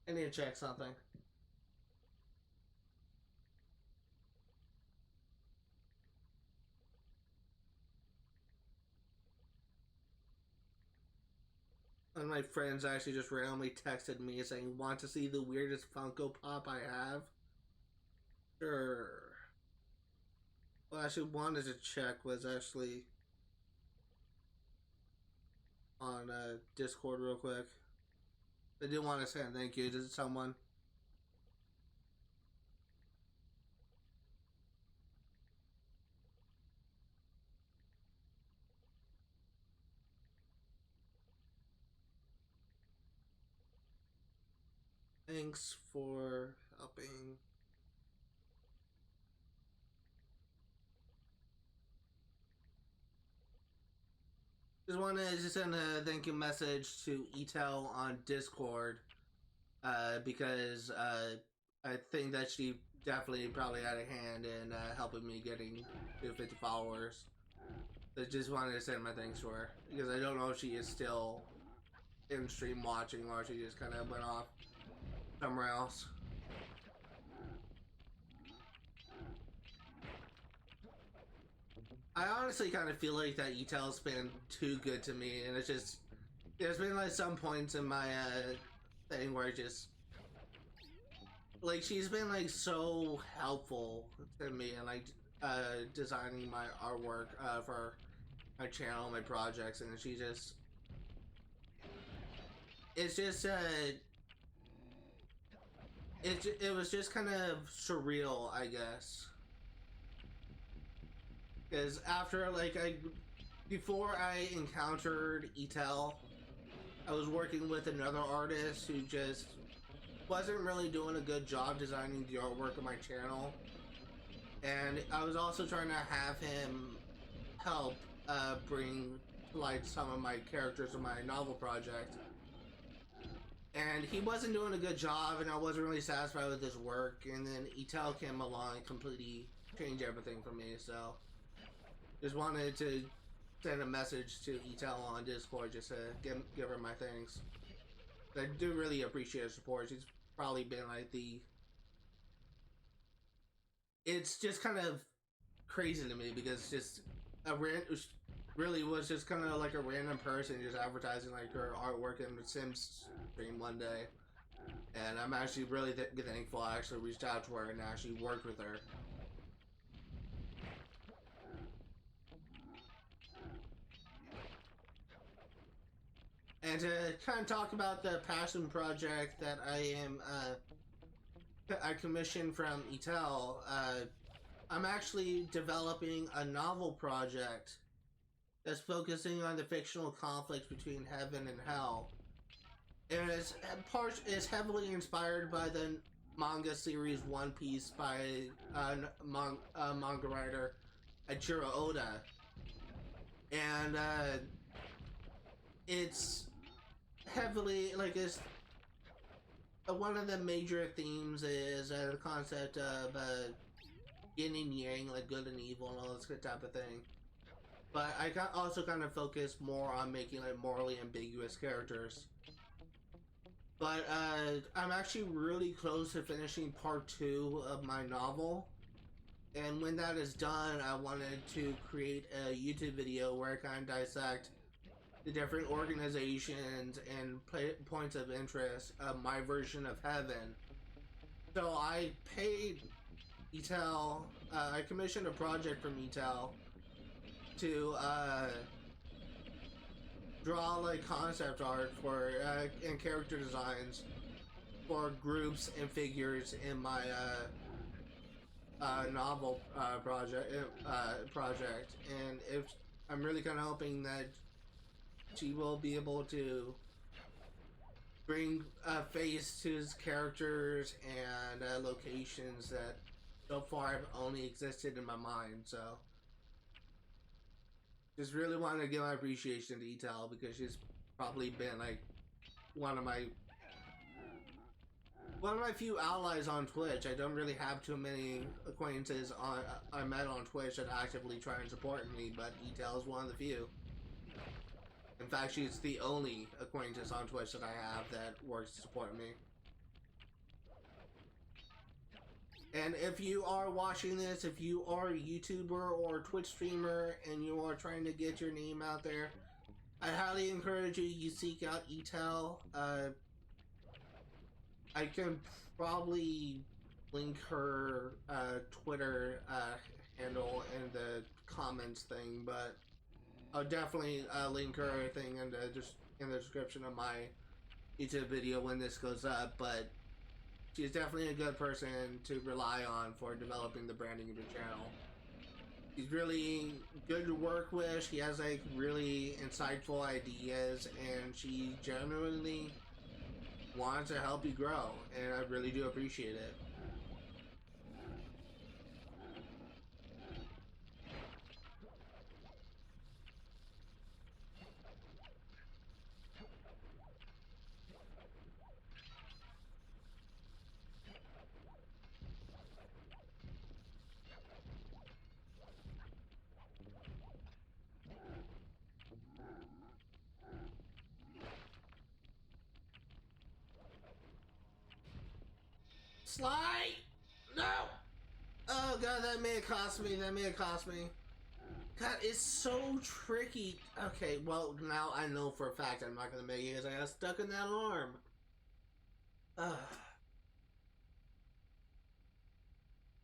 I need to check something. One of my friends actually just randomly texted me saying, "Want to see the weirdest Funko Pop I have?" Sure. Well, I actually wanted to check was actually on Discord real quick. I did want to say thank you to someone. Thanks for helping. Just wanted to send a thank you message to Etel on Discord because I think that she definitely probably had a hand in helping me getting to 50 followers. I just wanted to send my thanks to her because I don't know if she is still in stream watching or she just kind of went off somewhere else. I honestly kind of feel like that Etel's been too good to me, and it's just there's been like some points in my thing where I just like she's been like so helpful to me and like designing my artwork for my channel, my projects, and she just it's just it was just kind of surreal, I guess. Because after, like, before I encountered Etel, I was working with another artist who just wasn't really doing a good job designing the artwork of my channel. And I was also trying to have him help bring to light some of my characters in my novel project. And he wasn't doing a good job, and I wasn't really satisfied with his work. And then Etel came along and completely changed everything for me, so just wanted to send a message to Etel on Discord just to give her my thanks. I do really appreciate her support. She's probably been like it's just kind of crazy to me because just really was just kind of like a random person just advertising like her artwork in the Sims stream one day. And I'm actually really thankful I actually reached out to her and actually worked with her. And to kind of talk about the passion project that I commissioned from Etel, I'm actually developing a novel project that's focusing on the fictional conflict between heaven and hell. And it's heavily inspired by the manga series One Piece by manga writer Eiichiro Oda. and it's heavily like it's one of the major themes is the concept of yin and yang, like good and evil and all this good type of thing. But I got also kind of focused more on making like morally ambiguous characters. But I'm actually really close to finishing part 2 of my novel. And when that is done, I wanted to create a YouTube video where I kind of dissect the different organizations and points of interest of my version of heaven. So I paid ETEL, I commissioned a project from ETEL to draw like concept art for and character designs for groups and figures in my novel project, and I'm really kind of hoping that she will be able to bring a face to his characters and locations that so far have only existed in my mind. So just really wanted to give my appreciation to ETEL because she's probably been like one of my few allies on Twitch. I don't really have too many acquaintances I met on Twitch that actively try and support me, but ETEL is one of the few. In fact, she's the only acquaintance on Twitch that I have that works to support me. And if you are watching this, if you are a YouTuber or a Twitch streamer and you are trying to get your name out there, I highly encourage you seek out ETEL. I can probably link her Twitter handle in the comments thing, but I'll definitely link her thing in the description of my YouTube video when this goes up. But she's definitely a good person to rely on for developing the branding of your channel. She's really good to work with. She has like really insightful ideas, and she genuinely wants to help you grow, and I really do appreciate it. Sly! No! Oh god, that may have cost me. That may have cost me. God, it's so tricky. Okay, well, now I know for a fact I'm not gonna make it because I got stuck in that arm.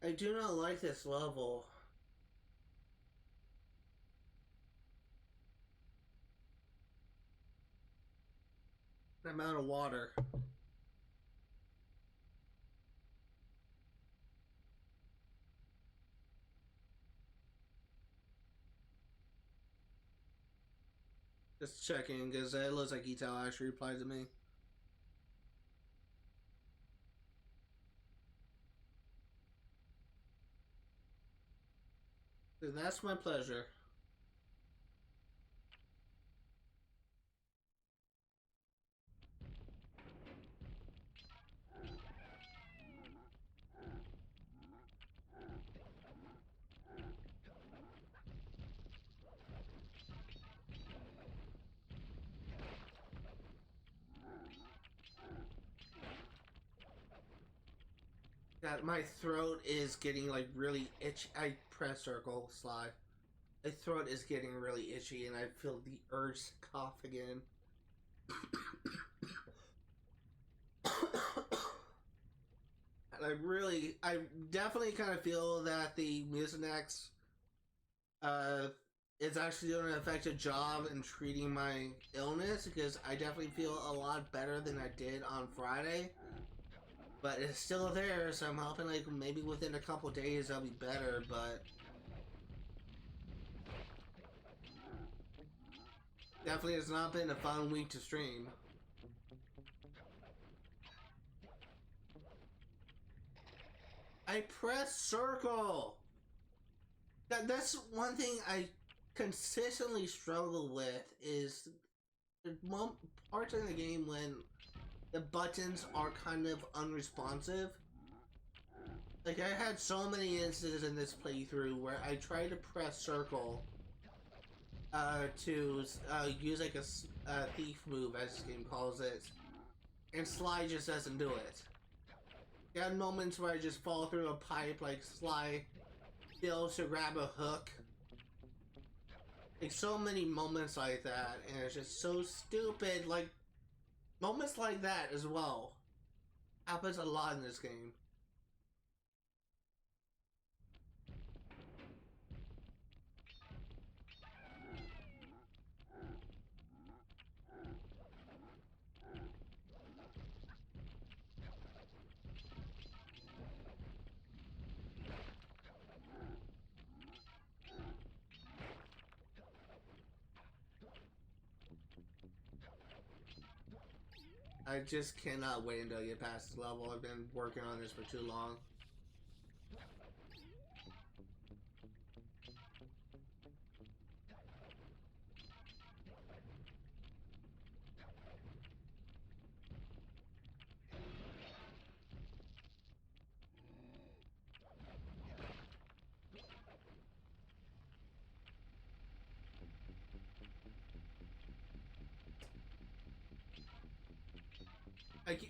I do not like this level. I'm out of water. Just checking, because it looks like ETEL actually replied to me. That's my pleasure. God, my throat is getting like really itchy. I press circle, Sly. My throat is getting really itchy and I feel the urge to cough again. And I definitely kind of feel that the Mucinex is actually doing an effective job in treating my illness, because I definitely feel a lot better than I did on Friday. But it's still there, so I'm hoping like maybe within a couple days I'll be better, but definitely has not been a fun week to stream. I press circle! That's one thing consistently struggle with is parts in the game when the buttons are kind of unresponsive. Like, I had so many instances in this playthrough where I tried to press circle to use like a thief move, as this game calls it, and Sly just doesn't do it. I had moments where I just fall through a pipe like Sly fails to grab a hook. Like, so many moments like that, and it's just so stupid. Like, moments like that as well happens a lot in this game. I just cannot wait until I get past this level. I've been working on this for too long.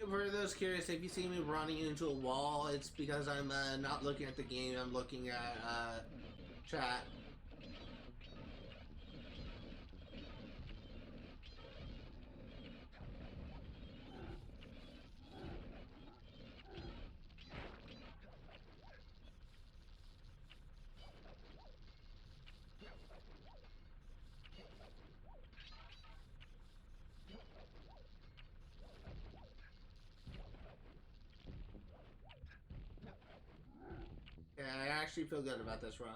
For those curious, if you see me running into a wall, it's because I'm not looking at the game, I'm looking at chat. Yeah, I actually feel good about this run.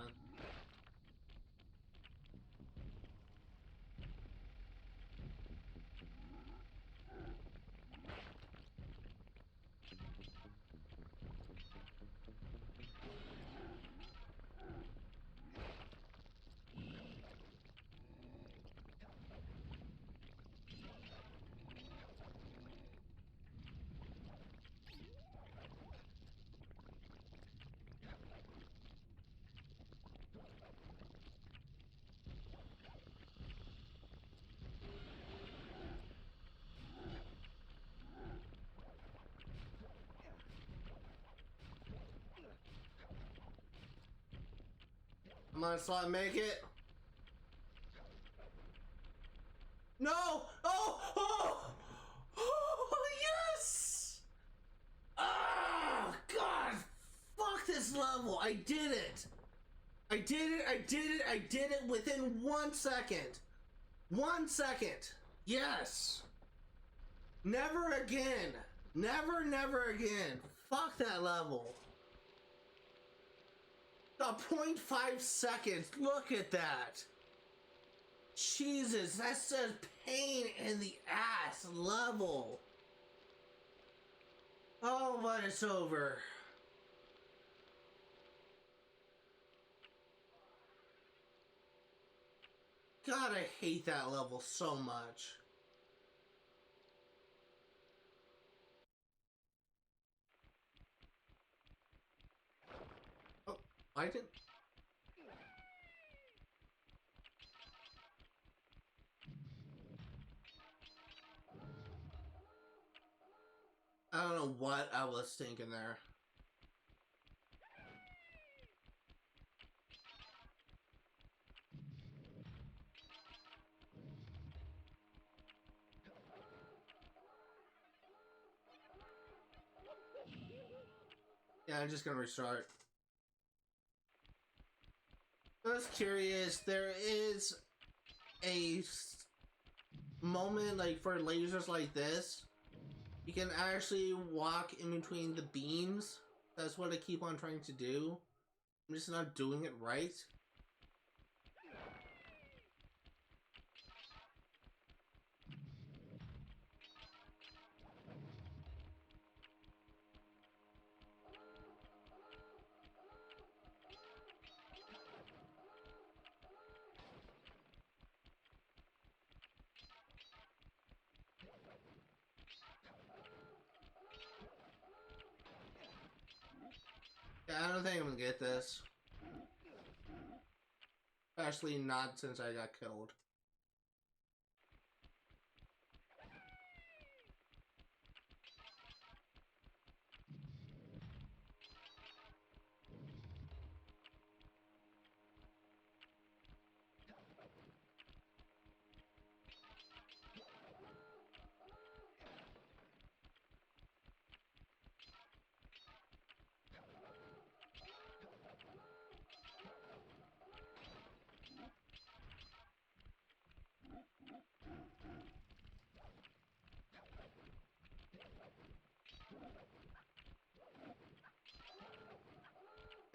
Come on, Sly, make it. No! Oh! Oh! Oh, yes! Ah, God! Fuck this level! I did it! I did it, I did it, I did it within 1 second! 1 second! Yes! Never again! Never, never again! Fuck that level! The 0.5 seconds, look at that! Jesus, that's such pain in the ass level! Oh, but it's over. God, I hate that level so much. Oh, I didn't... I don't know what I was thinking there. Yeah, I'm just gonna restart. I was curious, there is a moment, like, for lasers like this, you can actually walk in between the beams. That's what I keep on trying to do. I'm just not doing it right. Yeah, I don't think I'm gonna get this. Especially not since I got killed.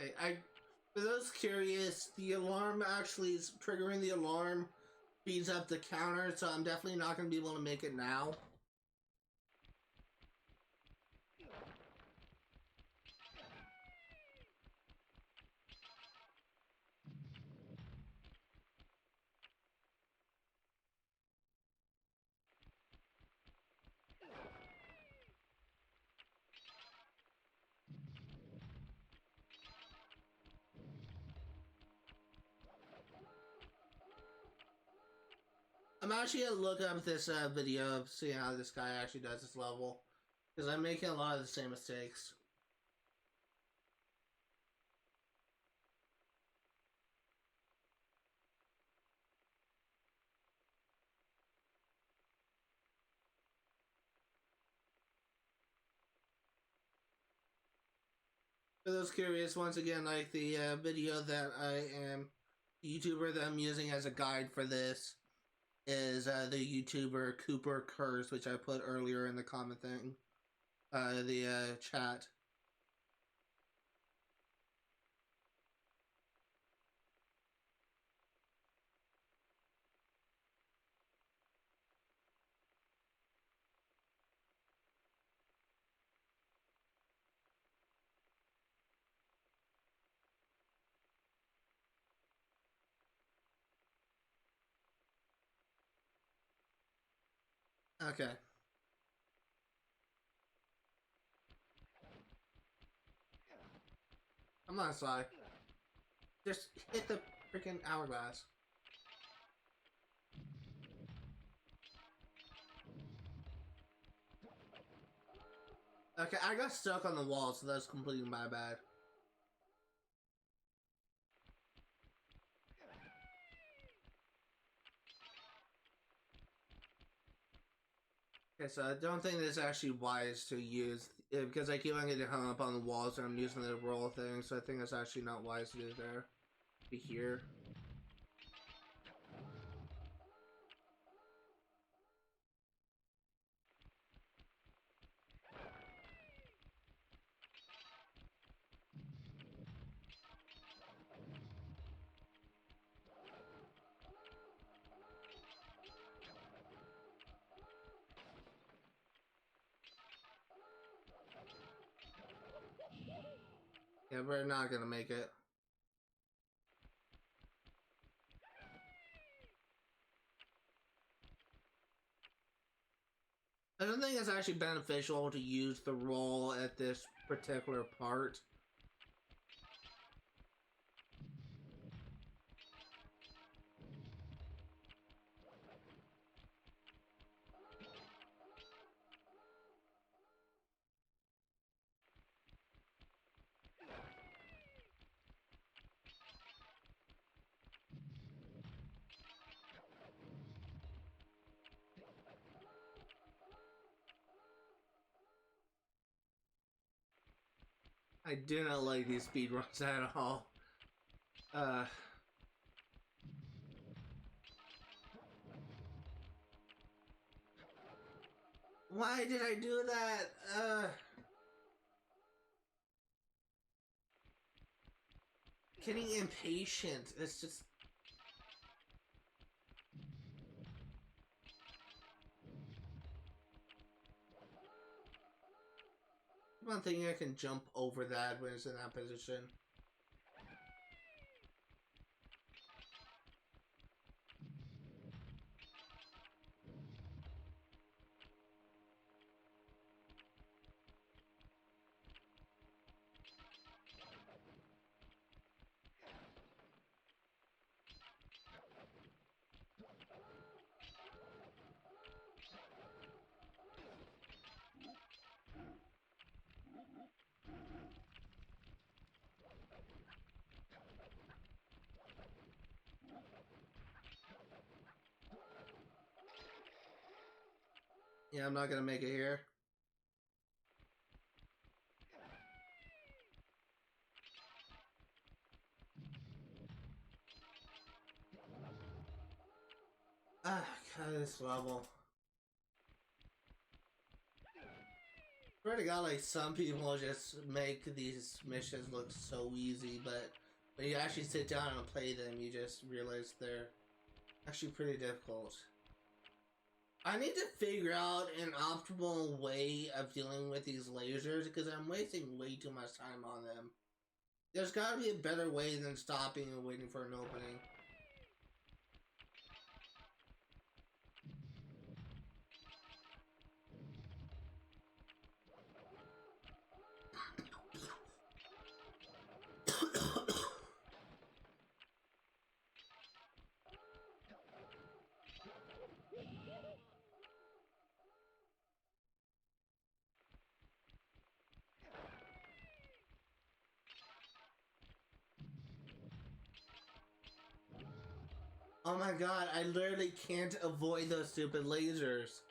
Okay, for those curious, the alarm actually is triggering the alarm, speeds up the counter, so I'm definitely not going to be able to make it now. I'm actually going to look up this video of seeing how this guy actually does this level, because I'm making a lot of the same mistakes. For those curious, once again, like the video that the YouTuber that I'm using as a guide for this is the YouTuber Cooper Curse, which I put earlier in the comment thing, the chat. Okay. Come on, Sly. Just hit the freaking hourglass. Okay, I got stuck on the wall, so that's completely my bad. Okay, so I don't think it's actually wise to use, because I keep on getting hung up on the walls and I'm using the roll thing, so I think it's actually not wise to do there. Be here. Yeah, we're not gonna make it. I don't think it's actually beneficial to use the roll at this particular part. I do not like these speedruns at all. Why did I do that? Getting impatient. It's just... I'm thinking I can jump over that when it's in that position. Yeah, I'm not gonna make it here. Ah, God, this level. Swear to God, like, some people just make these missions look so easy, but when you actually sit down and play them, you just realize they're actually pretty difficult. I need to figure out an optimal way of dealing with these lasers because I'm wasting way too much time on them. There's gotta be a better way than stopping and waiting for an opening. Oh my god, I literally can't avoid those stupid lasers.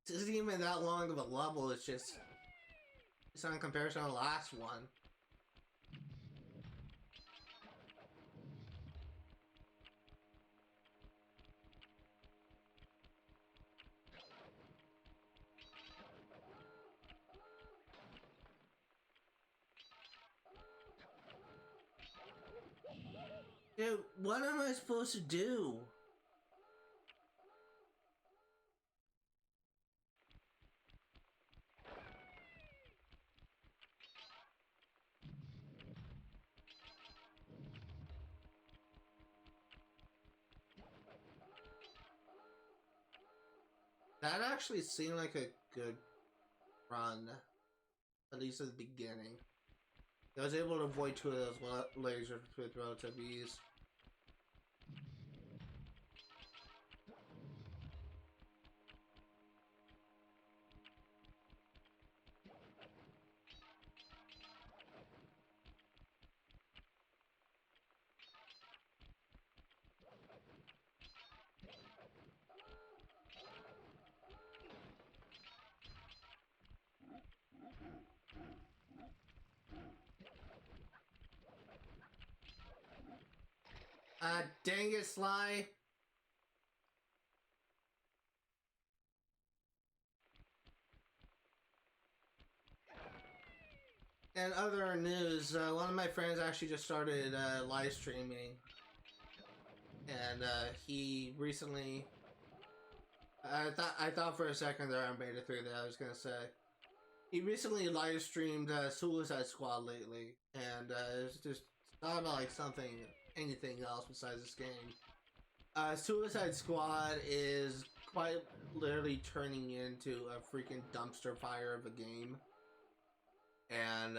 This isn't even that long of a level, it's on comparison to the last one. Dude, what am I supposed to do? That actually seemed like a good run, at least at the beginning. I was able to avoid two of those lasers with relative ease. Dang it, Sly. And other news, one of my friends actually just started live streaming. And he recently... I thought for a second there I made it through that, I was gonna say. He recently live streamed Suicide Squad lately. And it's just not like anything else besides this game. Suicide Squad is quite literally turning into a freaking dumpster fire of a game. And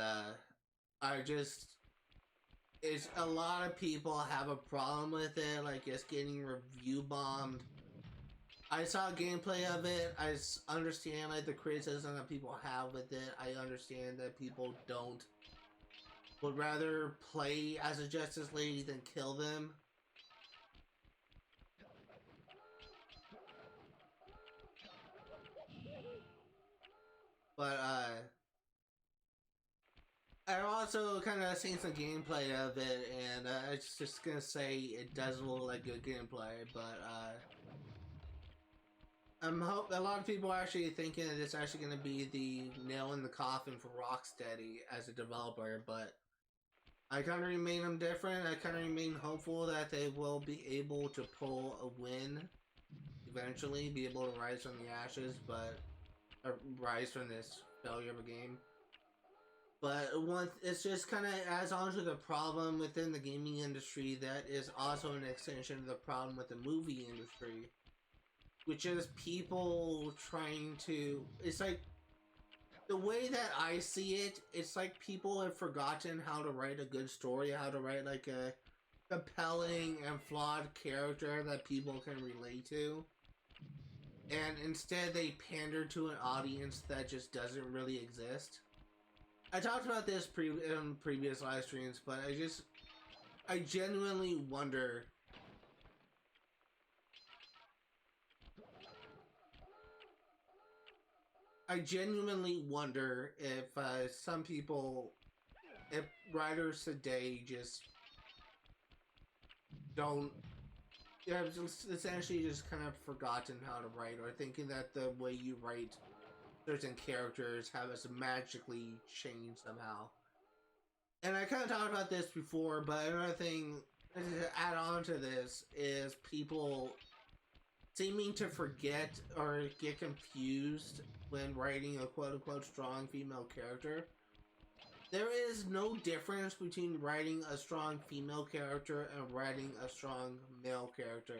it's a lot of people have a problem with it, like it's getting review bombed. I saw gameplay of it. I understand like the criticism that people have with it. I understand that people would rather play as a Justice League than kill them. But I also kind of seen some gameplay of it, and I was just gonna say it does look like good gameplay, but a lot of people are actually thinking that it's actually gonna be the nail in the coffin for Rocksteady as a developer, but I kind of remain indifferent. I kind of remain hopeful that they will be able to pull a win eventually, be able to rise from the ashes, but rise from this failure of a game. But it's just kind of adds on to the problem within the gaming industry that is also an extension of the problem with the movie industry, which is people trying to... It's like, the way that I see it, it's like people have forgotten how to write a good story, how to write like a compelling and flawed character that people can relate to. And instead they pander to an audience that just doesn't really exist. I talked about this in previous live streams, but I genuinely wonder I genuinely wonder if some people, if writers today just don't, yeah, essentially just kind of forgotten how to write, or thinking that the way you write certain characters have us magically changed somehow. And I kind of talked about this before, but another thing to add on to this is people seeming to forget or get confused when writing a quote-unquote strong female character. There is no difference between writing a strong female character and writing a strong male character.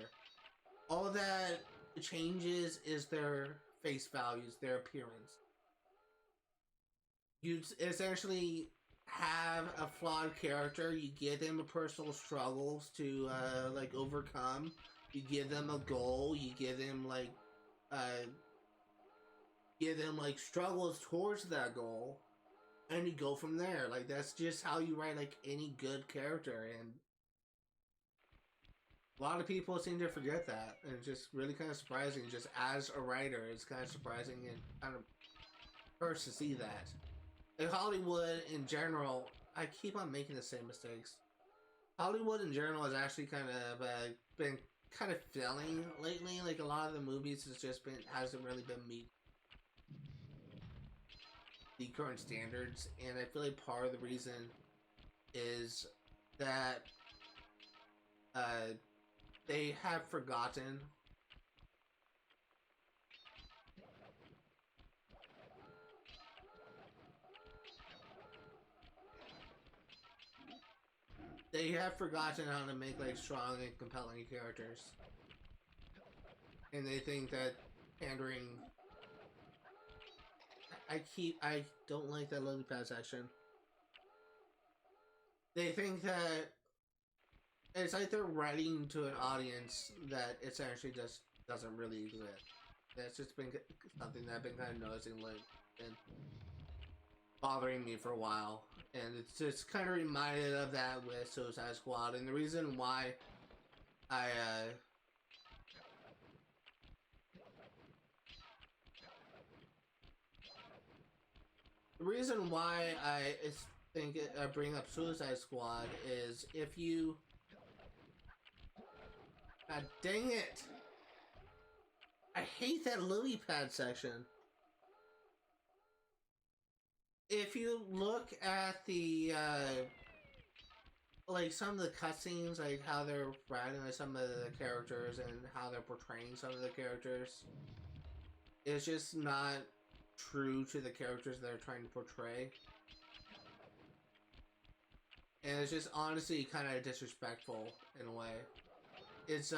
All that changes is their face values, their appearance. You essentially have a flawed character, you give them personal struggles to like overcome, you give them a goal, you give them like struggles towards that goal, and you go from there. Like, that's just how you write like any good character, and a lot of people seem to forget that, and it's just really kind of surprising. Just as a writer, it's kind of surprising and kind of hurts to see that. In Hollywood in general, I keep on making the same mistakes. Hollywood in general has actually kind of been kind of failing lately. Like, a lot of the movies hasn't really been meeting the current standards, and I feel like part of the reason is that they have forgotten how to make like strong and compelling characters, and they think that pandering. I don't like that lily pad section. They think that it's like they're writing to an audience that essentially just doesn't really exist. That's just been something that I've been kind of noticing and bothering me for a while. And it's just kind of reminded of that with Suicide Squad. And the reason why I think I bring up Suicide Squad is if you... God dang it! I hate that lily pad section. If you look at the, like some of the cutscenes, like how they're writing like some of the characters and how they're portraying some of the characters, it's just not true to the characters they're trying to portray. And it's just honestly kind of disrespectful in a way. It's,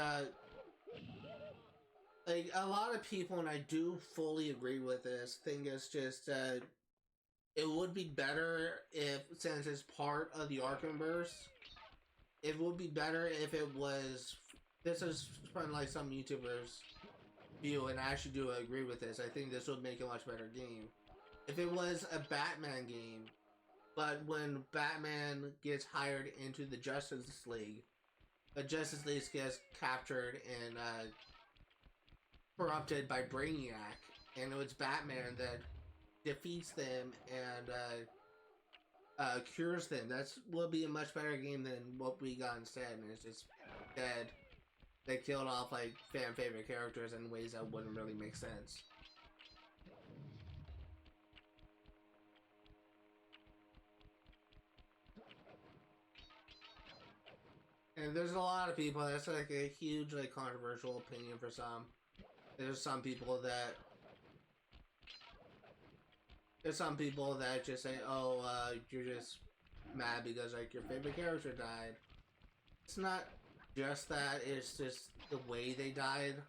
like, a lot of people, and I do fully agree with this, think it's just, it would be better if, since it's part of the Arkhamverse, it would be better if it was, this is from like some YouTubers' view, and I actually do agree with this. I think this would make a much better game. If it was a Batman game, but when Batman gets hired into the Justice League gets captured and corrupted by Brainiac, and it's Batman that defeats them and cures them. That will be a much better game than what we got instead, and it's just dead. They killed off like fan favorite characters in ways that wouldn't really make sense. And there's a lot of people, that's like a huge like controversial opinion for some. There's some people that just say, oh, you're just mad because like your favorite character died. It's not just that, it's just the way they died.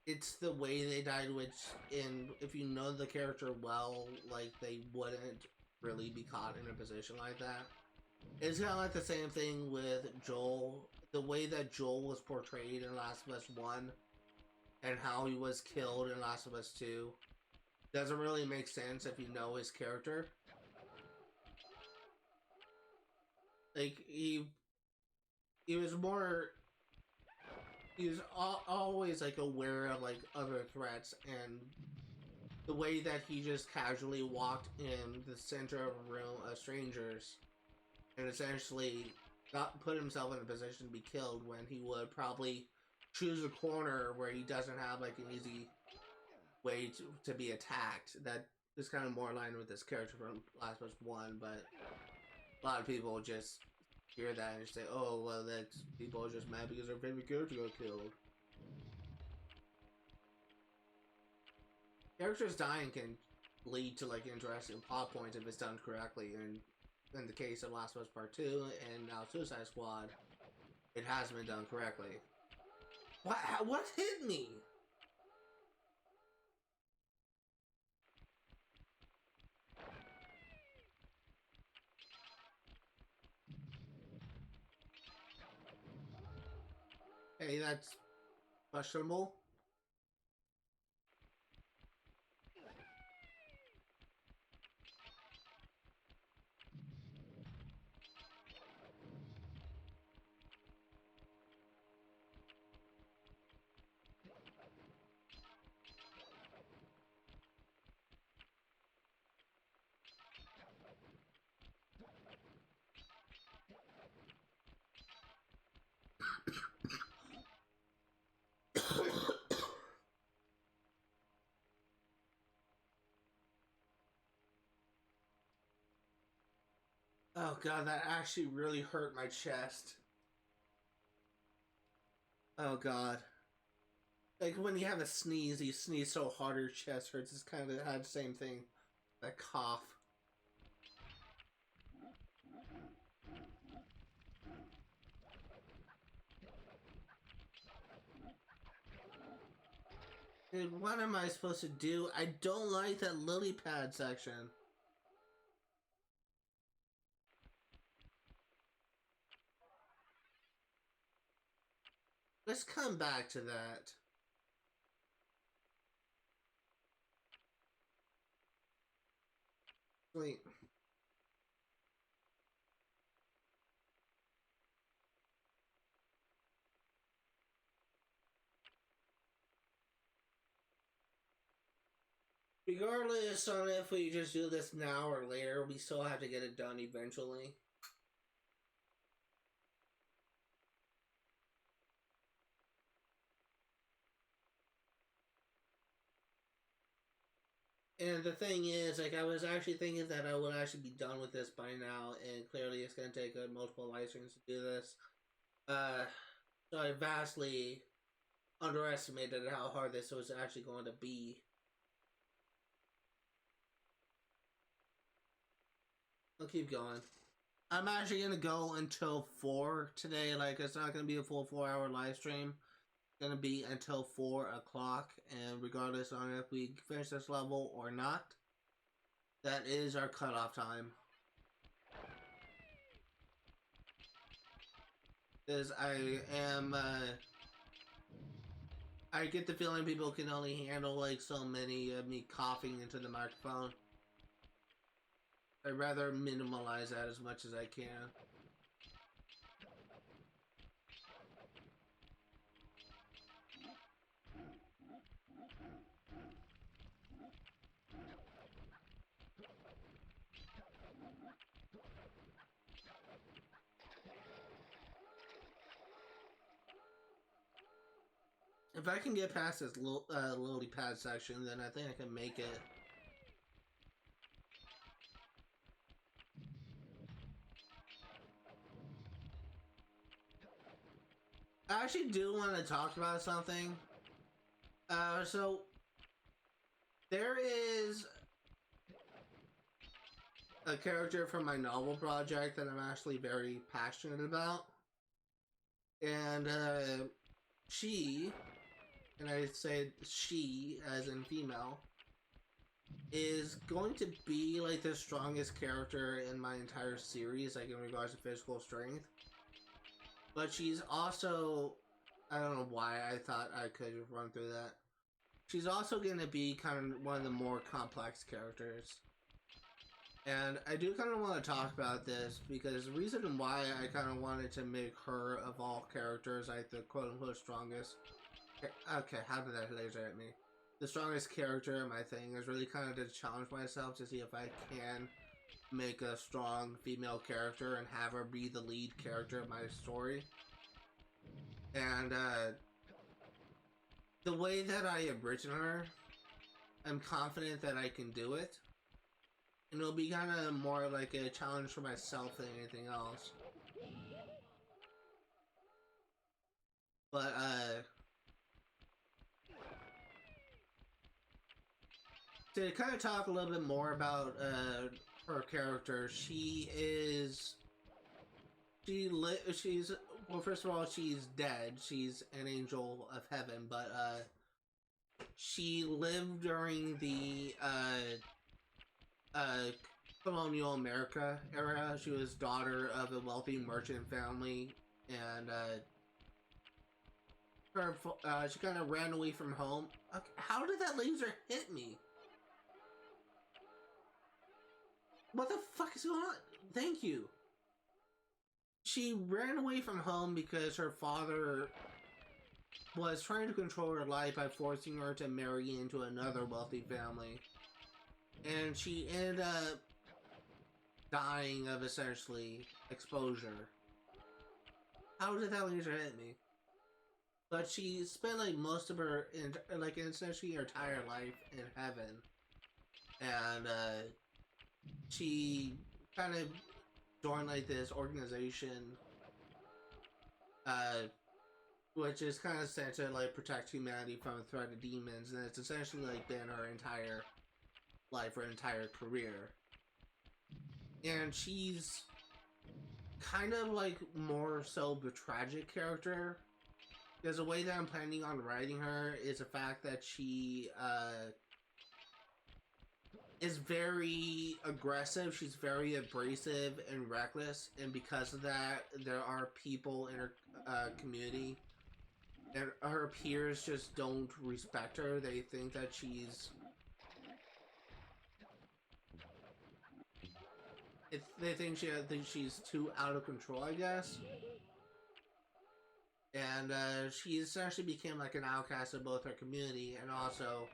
It's the way they died, which, if you know the character well, like, they wouldn't really be caught in a position like that. It's kind of like the same thing with Joel. The way that Joel was portrayed in Last of Us 1 and how he was killed in Last of Us 2 doesn't really make sense if you know his character. Like, he he's always like aware of like other threats, and the way that he just casually walked in the center of a room of strangers and essentially put himself in a position to be killed when he would probably choose a corner where he doesn't have like an easy way to be attacked. That is kind of more aligned with this character from Last of Us 1, but a lot of people just hear that and just say, oh, well, that's people are just mad because their favorite character got killed. Characters dying can lead to like interesting plot points if it's done correctly, and in the case of Last of Us Part 2 and now Suicide Squad, it hasn't been done correctly. What hit me? Hey, that's questionable. Oh god, that actually really hurt my chest. Oh god. Like when you have a sneeze, you sneeze so hard your chest hurts. It's kind of had the same thing. That cough. Dude, what am I supposed to do? I don't like that lily pad section. Let's come back to that. Wait. Regardless on if we just do this now or later, we still have to get it done eventually. And the thing is, like, I was actually thinking that I would actually be done with this by now, and clearly it's going to take multiple live streams to do this. So I vastly underestimated how hard this was actually going to be. I'll keep going. I'm actually going to go until 4 today. Like, it's not going to be a full 4-hour live stream. It's going to be until 4 o'clock. And regardless on if we finish this level or not, that is our cutoff time. Because I am... I get the feeling people can only handle, like, so many of me coughing into the microphone. I'd rather minimalize that as much as I can. If I can get past this lily pad section, then I think I can make it. I actually do want to talk about something. So there is a character from my novel project that I'm actually very passionate about. And she, and I say she as in female, is going to be like the strongest character in my entire series, like in regards to physical strength. But she's also, I don't know why I thought I could run through that. She's also going to be kind of one of the more complex characters. And I do kind of want to talk about this because the reason why I kind of wanted to make her, of all characters, like the quote-unquote strongest. Okay, how did that laser at me? The strongest character in my thing is really kind of to challenge myself to see if I can make a strong female character and have her be the lead character of my story. And the way that I abridged her, I'm confident that I can do it. And it'll be kind of more like a challenge for myself than anything else. But, to kind of talk a little bit more about, her character, she's, well, first of all, she's dead. She's an angel of heaven, but, she lived during the, colonial America era. She was daughter of a wealthy merchant family, and she kind of ran away from home. Okay, how did that laser hit me? What the fuck is going on? Thank you. She ran away from home because her father was trying to control her life by forcing her to marry into another wealthy family. And she ended up dying of essentially exposure. How did that laser hit me? But she spent like most of her, like essentially her entire life in heaven. And she kind of joined like this organization, which is kind of sent to like protect humanity from the threat of demons, and it's essentially like been her entire life, her entire career. And she's kind of like more so the tragic character, because the way that I'm planning on writing her is the fact that she is very aggressive, she's very abrasive and reckless, and because of that, there are people in her community and her peers just don't respect her. They think that she's they think she's too out of control, I guess. And she essentially became like an outcast of both her community and also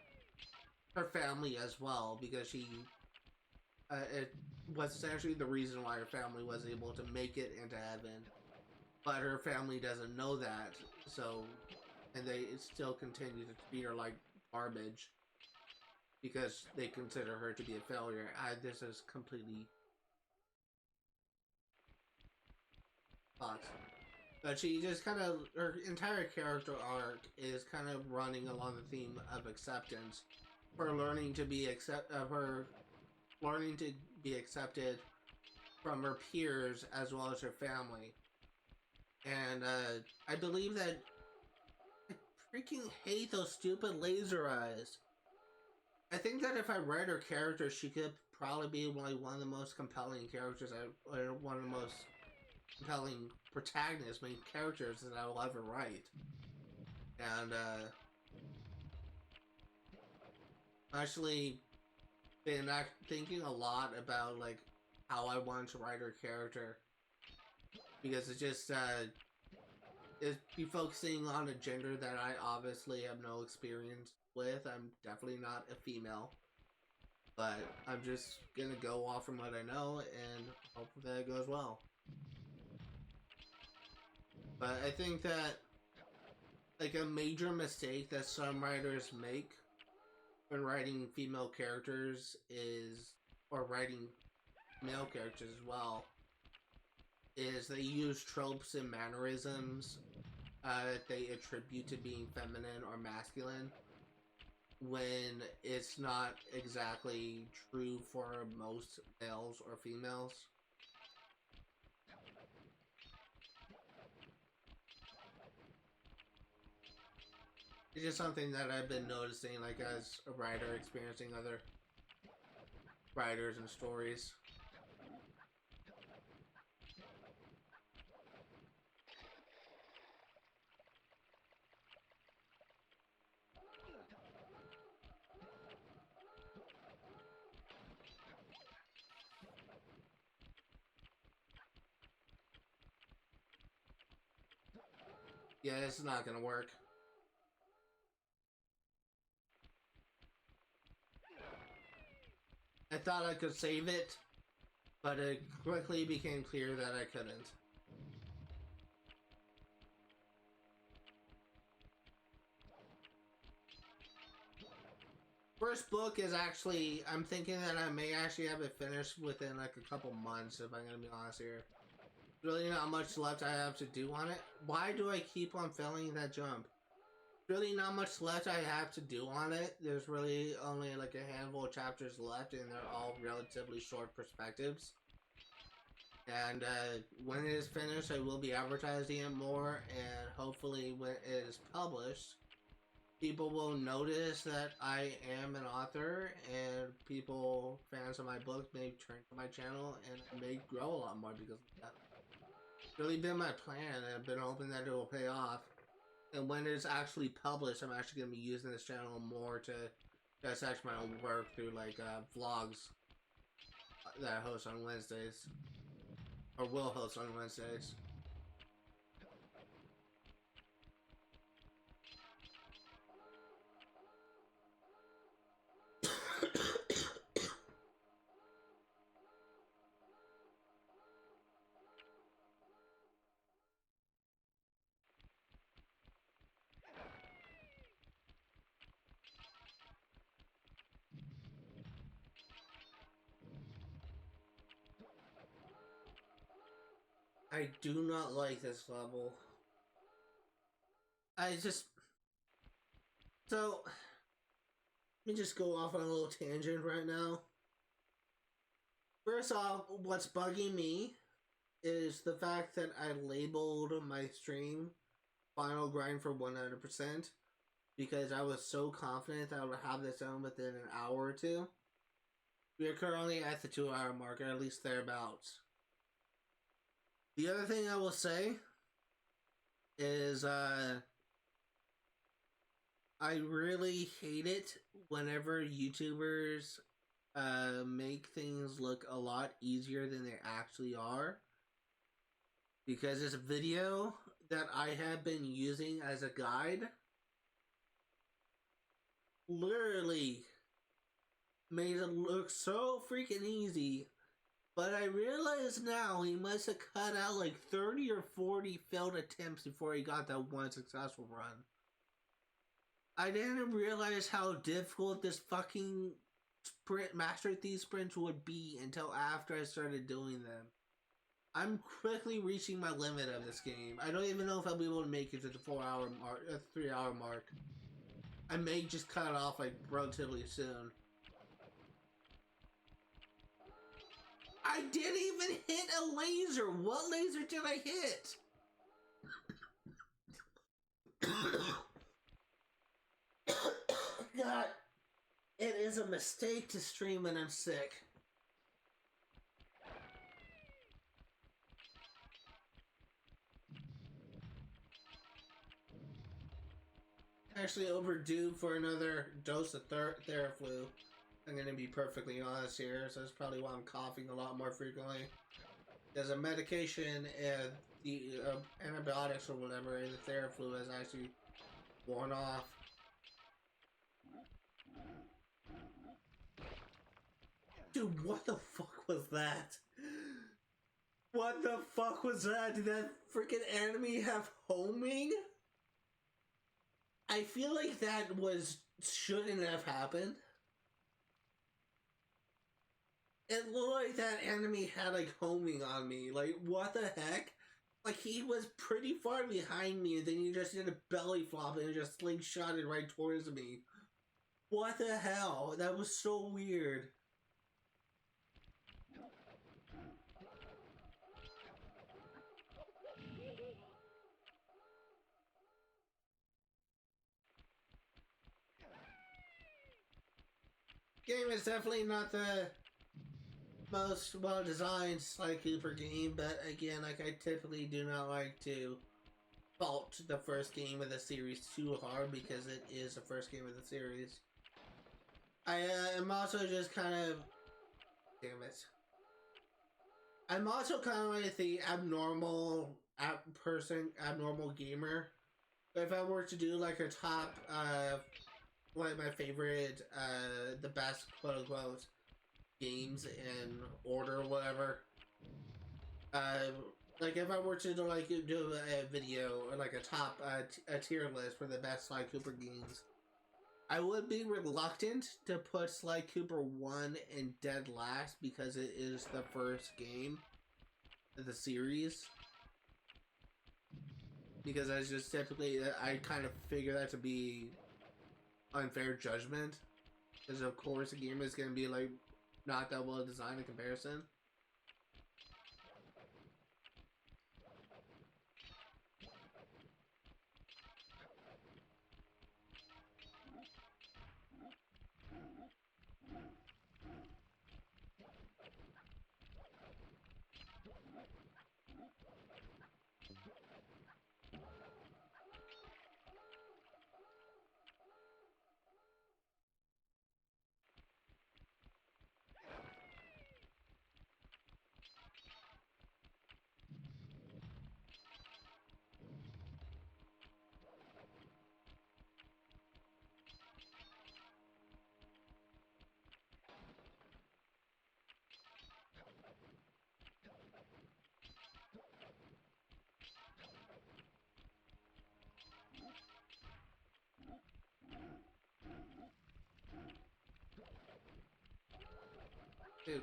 her family as well, because she it was essentially the reason why her family was able to make it into heaven, but her family doesn't know that, so, and they still continue to treat her like garbage because they consider her to be a failure. This is completely fucked. But she just kind of, her entire character arc is kind of running along the theme of acceptance. Her learning to be accepted from her peers as well as her family. And I believe that I freaking hate those stupid laser eyes. I think that if I read her character, she could probably be like one of the most compelling characters, or one of the most compelling protagonists, main characters that I will ever write. And actually been thinking a lot about like how I want to write her character, because it's just it'd be focusing on a gender that I obviously have no experience with. I'm definitely not a female, but I'm just gonna go off from what I know and hope that it goes well. But I think that like a major mistake that some writers make when writing female characters is, or writing male characters as well, is they use tropes and mannerisms that they attribute to being feminine or masculine, when it's not exactly true for most males or females. It's just something that I've been noticing, like as a writer, experiencing other writers and stories. Yeah, it's not gonna work. I thought I could save it, but it quickly became clear that I couldn't. First book is actually, I'm thinking that I may actually have it finished within like a couple months, if I'm gonna be honest here. Really not much left I have to do on it. Why do I keep on failing that jump? Really not much left I have to do on it. There's really only like a handful of chapters left, and they're all relatively short perspectives. And when it is finished, I will be advertising it more, and hopefully when it is published, people will notice that I am an author, and people, fans of my book, may turn to my channel, and it may grow a lot more because of that. It's really been my plan, and I've been hoping that it will pay off. And when it's actually published, I'm actually going to be using this channel more to dissect my own work through like vlogs that I host on Wednesdays. Or will host on Wednesdays. I do not like this level. So, let me just go off on a little tangent right now. First off, what's bugging me is the fact that I labeled my stream Final Grind for 100% because I was so confident that I would have this done within an hour or two. We are currently at the 2-hour mark, or at least thereabouts. The other thing I will say is I really hate it whenever YouTubers make things look a lot easier than they actually are. Because this video that I have been using as a guide literally made it look so freaking easy. But I realize now he must have cut out like 30 or 40 failed attempts before he got that one successful run. I didn't realize how difficult this fucking Master Thief sprints would be until after I started doing them. I'm quickly reaching my limit of this game. I don't even know if I'll be able to make it to the 4-hour mark, 3-hour mark. I may just cut it off like relatively soon. I didn't even hit a laser. What laser did I hit? God, it is a mistake to stream when I'm sick. Actually overdue for another dose of Theraflu. I'm gonna be perfectly honest here, so that's probably why I'm coughing a lot more frequently. There's a medication and the antibiotics or whatever, and the Theraflu has actually worn off. Dude, what the fuck was that? What the fuck was that? Did that freaking enemy have homing? I feel like that shouldn't have happened. It looked like that enemy had like homing on me. Like, what the heck? Like, he was pretty far behind me, and then he just did a belly flop and just slingshotted right towards me. What the hell? That was so weird. Game is definitely not the most well-designed Sly Cooper game, but again, like, I typically do not like to fault the first game of the series too hard because it is the first game of the series. I am also just kind of... Damn it. I'm also kind of like the abnormal gamer If I were to do like a top, one of my favorite, the best quote unquote games in order or whatever, uh, like if I were to do, like do a video or like a top, a tier list for the best Sly Cooper games, I would be reluctant to put Sly Cooper 1 in dead last because it is the first game of the series. Because I just typically, I kind of figure that to be unfair judgment. Because of course the game is going to be like not that well designed in comparison. Dude.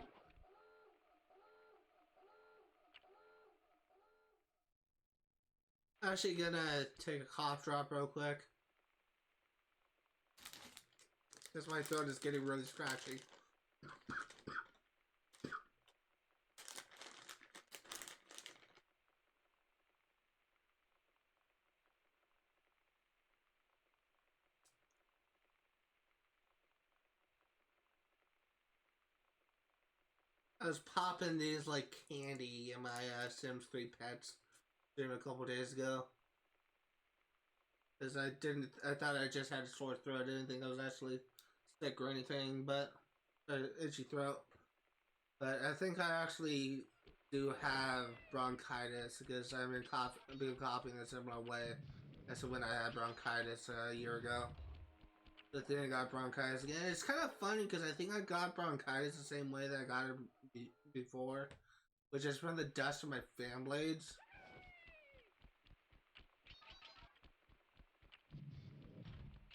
Actually gonna take a cough drop real quick. Because my throat is getting really scratchy. I was popping these like candy in my Sims 3 pets stream a couple days ago. Because I thought I just had a sore throat. I didn't think I was actually sick or anything, but itchy throat. But I think I actually do have bronchitis because I've been coughing a similar way as to when I had bronchitis a year ago. The thing I got bronchitis again. It's kind of funny because I think I got bronchitis the same way that I got it before, which is from the dust of my fan blades.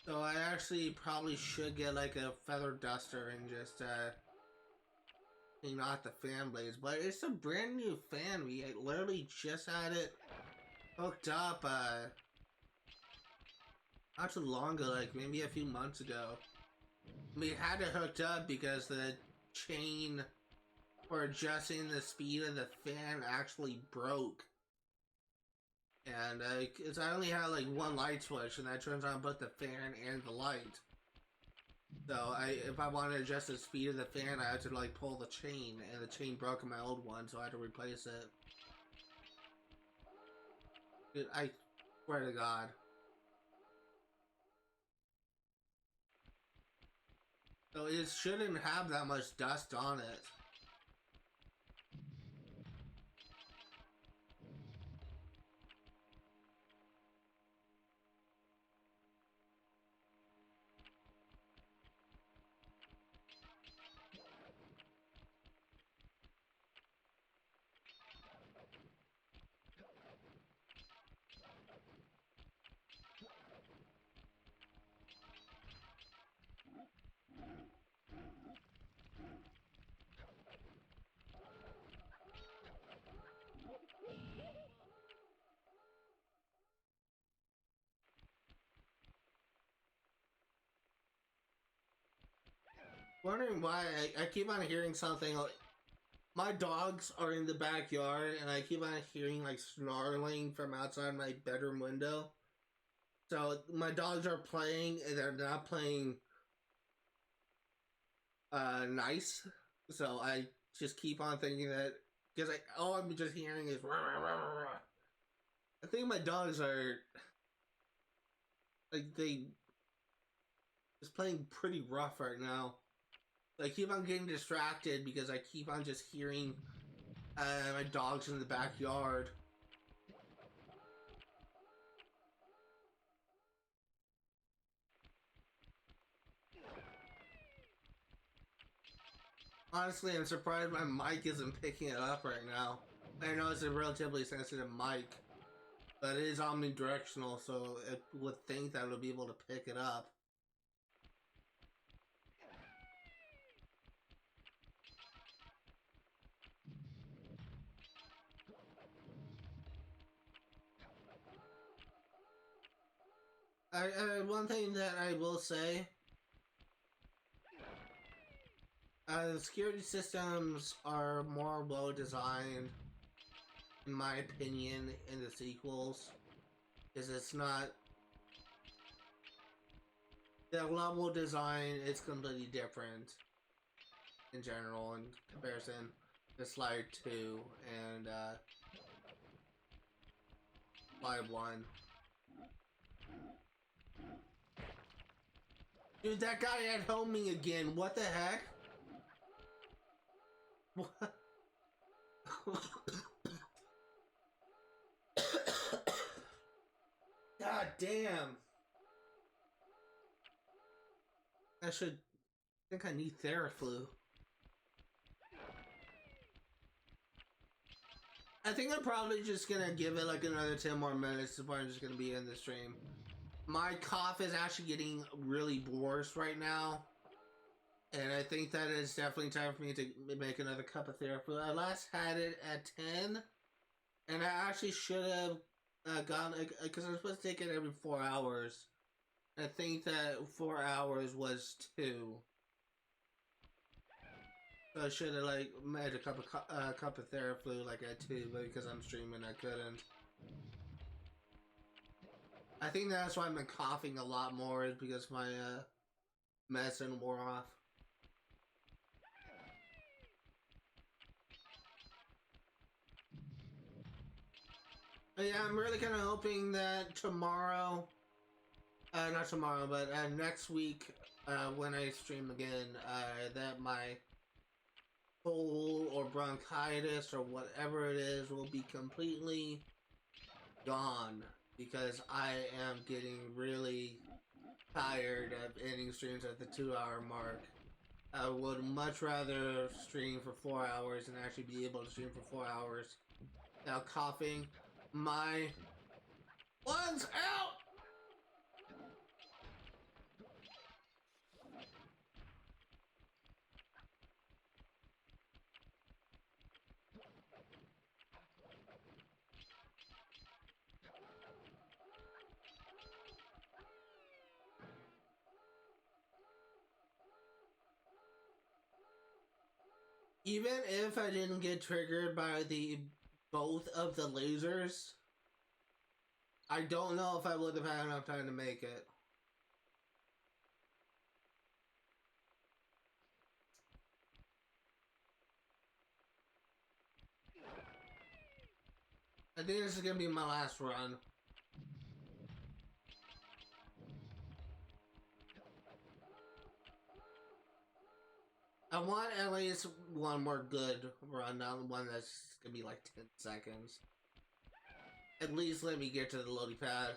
So I actually probably should get like a feather duster and just clean out the fan blades. But it's a brand new fan. We literally just had it hooked up not too long ago, like maybe a few months ago. We had it hooked up because the chain for adjusting the speed of the fan actually broke. And I only had like one light switch, and that turns on both the fan and the light. So if I wanted to adjust the speed of the fan, I had to like pull the chain, and the chain broke in my old one, so I had to replace it. Dude, I swear to God. So it shouldn't have that much dust on it. Wondering why I keep on hearing something like my dogs are in the backyard and I keep on hearing like snarling from outside my bedroom window. So my dogs are playing and they're not playing nice. So I just keep on thinking that because all I'm just hearing is rah, rah, rah, rah. I think my dogs are like they just playing pretty rough right now. I keep on getting distracted because I keep on just hearing my dogs in the backyard. Honestly, I'm surprised my mic isn't picking it up right now. I know it's a relatively sensitive mic, but it is omnidirectional, so it would think that it would be able to pick it up. One thing that I will say, the security systems are more well designed, in my opinion, in the sequels, because it's not the level design is completely different in general in comparison to Sly 2 and Sly 1. Dude, that guy at homing again. What the heck? What? God damn. I think I need Theraflu. I think I'm probably just gonna give it like another 10 more minutes before I'm just gonna be in the stream. My cough is actually getting really worse right now. And I think that it's definitely time for me to make another cup of Theraflu. I last had it at 10. And I actually should have gone, because I'm supposed to take it every 4 hours. I think that 4 hours was 2. So I should have like made a cup of Theraflu like at 2, but because I'm streaming I couldn't. I think that's why I've been coughing a lot more, is because my medicine wore off. But yeah, I'm really kind of hoping that tomorrow, not tomorrow, but next week, when I stream again, that my cold or bronchitis or whatever it is will be completely gone, because I am getting really tired of ending streams at the 2-hour mark. I would much rather stream for 4 hours and actually be able to stream for 4 hours without coughing. My one's out! Even if I didn't get triggered by both of the lasers, I don't know if I would have had enough time to make it. I think this is gonna be my last run. I want at least one more good run, not one that's gonna be like 10 seconds. At least let me get to the loading pad.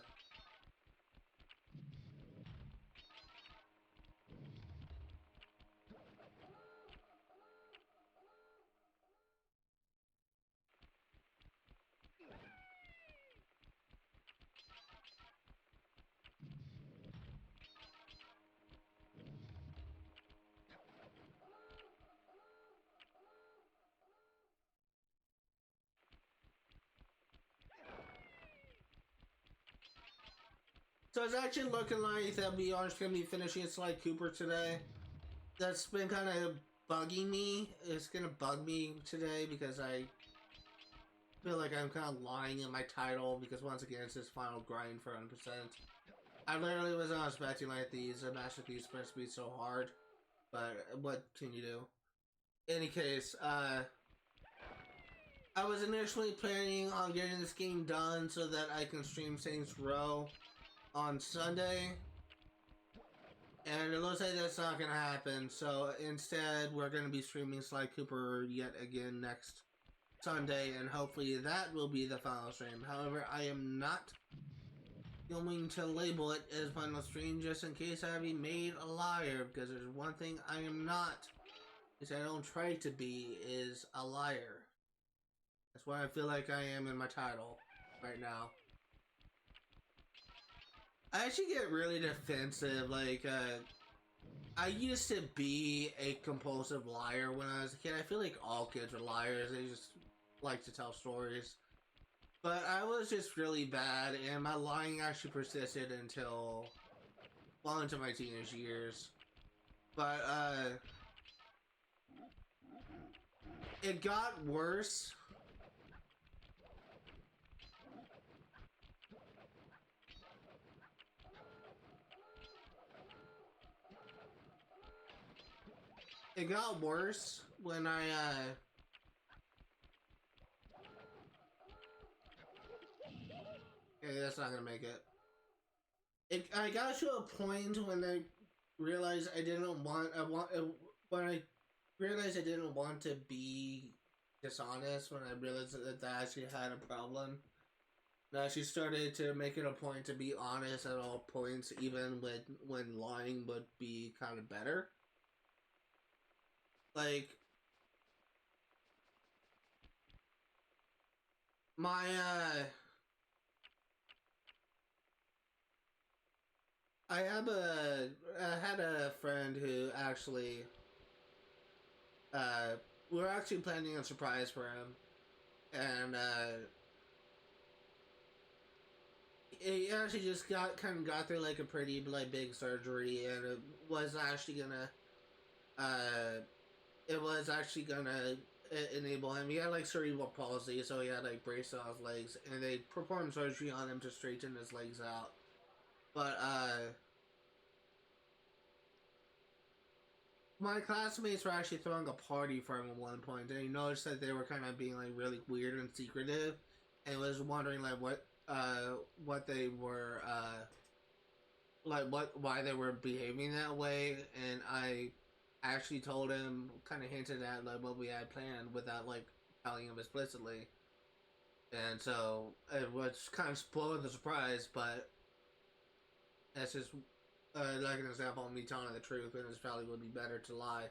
So it's actually looking like that we are going to be finishing Sly Cooper today. That's been kind of bugging me. It's going to bug me today because I feel like I'm kind of lying in my title, because once again it's this final grind for 100%. I literally was not expecting like these Master Thieves supposed to be so hard, but what can you do? In any case, I was initially planning on getting this game done so that I can stream Saints Row on Sunday, and it looks like that's not gonna happen. So instead, we're gonna be streaming Sly Cooper yet again next Sunday, and hopefully that will be the final stream. However, I am not going to label it as final stream just in case I be made a liar, because there's one thing I am not which I don't try to be, is a liar. That's what I feel like I am in my title right now. I actually get really defensive, like, I used to be a compulsive liar when I was a kid. I feel like all kids are liars, they just like to tell stories. But I was just really bad, and my lying actually persisted until well into my teenage years. But, it got worse. It got worse when I, okay, that's not gonna make it. I got to a point when I realized I didn't want, when I realized I didn't want to be dishonest, when I realized that I actually had a problem. And I actually started to make it a point to be honest at all points, even when lying would be kind of better. Like, my, I had a friend who actually, we were actually planning a surprise for him, and, he actually just got through like a pretty like big surgery, and it was actually gonna, enable him. He had like cerebral palsy, so he had like braces on his legs, and they performed surgery on him to straighten his legs out. But my classmates were actually throwing a party for him at one point, and he noticed that they were kind of being like really weird and secretive, and was wondering like what they were why they were behaving that way. And I actually told him, kind of hinted at like what we had planned without like telling him explicitly, and so it was kind of spoiled the surprise. But that's just like an example of me telling the truth, and it probably would be better to lie.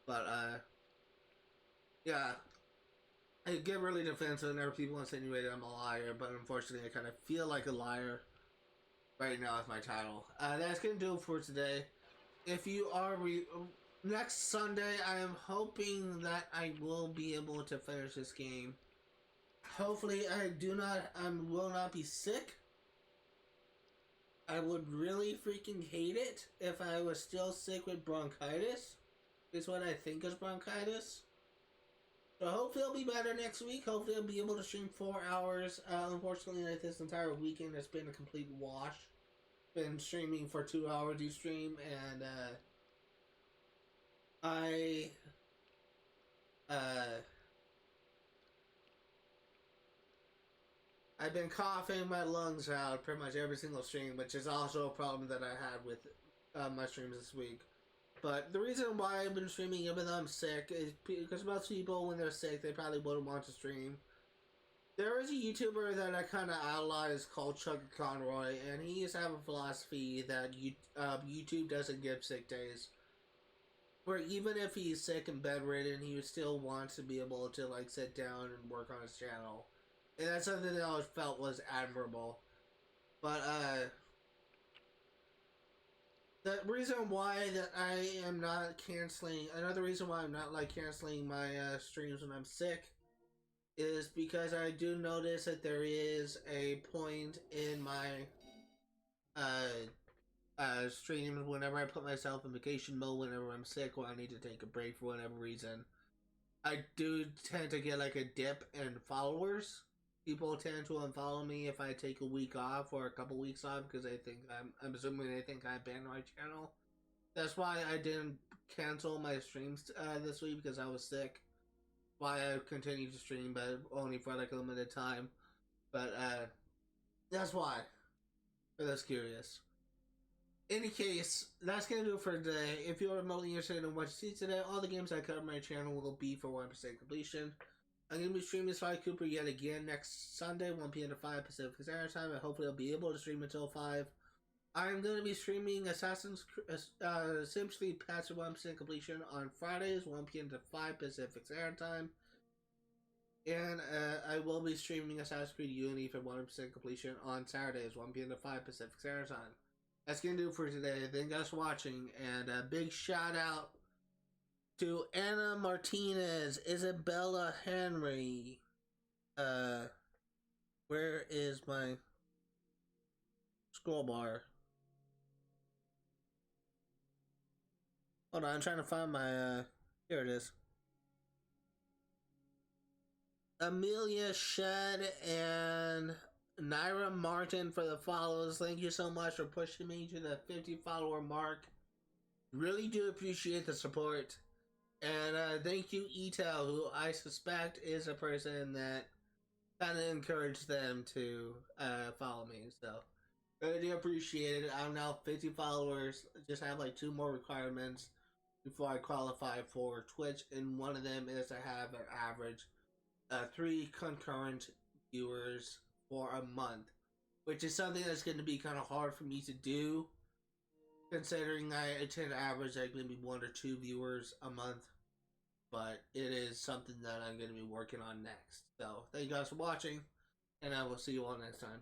But yeah, I get really defensive whenever people insinuate I'm a liar, but unfortunately I kind of feel like a liar right now with my title. That's gonna do it for today. If you are next Sunday, I am hoping that I will be able to finish this game. Hopefully I will not be sick. I would really freaking hate it if I was still sick with bronchitis. Is what I think is bronchitis. So hopefully it'll be better next week. Hopefully I'll be able to stream 4 hours. Unfortunately, like this entire weekend has been a complete wash. Been streaming for 2 hours each stream, and I've been coughing my lungs out pretty much every single stream, which is also a problem that I had with my streams this week. But the reason why I've been streaming even though I'm sick is because most people, when they're sick, they probably wouldn't want to stream. There is a YouTuber that I kind of idolize called Chuck Conroy, and he used to have a philosophy that YouTube doesn't give sick days. Where even if he's sick and bedridden, he would still want to be able to like sit down and work on his channel. And that's something that I always felt was admirable. But the reason why that I am not canceling, another reason why I'm not like canceling my streams when I'm sick, is because I do notice that there is a point in my streams whenever I put myself in vacation mode, whenever I'm sick or I need to take a break for whatever reason. I do tend to get like a dip in followers. People tend to unfollow me if I take a week off or a couple weeks off because they think I'm assuming they think I banned my channel. That's why I didn't cancel my streams this week, because I was sick. Why I continued to stream, but only for like a limited time. But that's why. For those curious. Any case, that's gonna do it for today. If you're remotely interested in what you see today, all the games I cover on my channel will be for 100% completion. I'm going to be streaming Sly Cooper yet again next Sunday, 1 p.m. to 5 Pacific Standard Time, and hopefully I'll be able to stream until 5. I'm going to be streaming Sims 3 Patch 1% completion on Fridays, 1 p.m. to 5 Pacific Standard Time. And I will be streaming Assassin's Creed Unity for 100% completion on Saturdays, 1 p.m. to 5 Pacific Standard Time. That's going to do it for today. Thank you guys for watching. And a big shout out to Anna Martinez, Isabella Henry. Where is my scroll bar? Hold on, I'm trying to find my, here it is. Amelia Shed and Naira Martin for the follows. Thank you so much for pushing me to the 50 follower mark. Really do appreciate the support. And thank you, Etel, who I suspect is a person that kind of encouraged them to follow me. So, really do appreciate it. I'm now 50 followers. Just have like 2 more requirements before I qualify for Twitch. And one of them is to have an average 3 concurrent viewers for a month, which is something that's going to be kind of hard for me to do, considering I tend to average like maybe 1 or 2 viewers a month. But it is something that I'm going to be working on next. So thank you guys for watching, and I will see you all next time.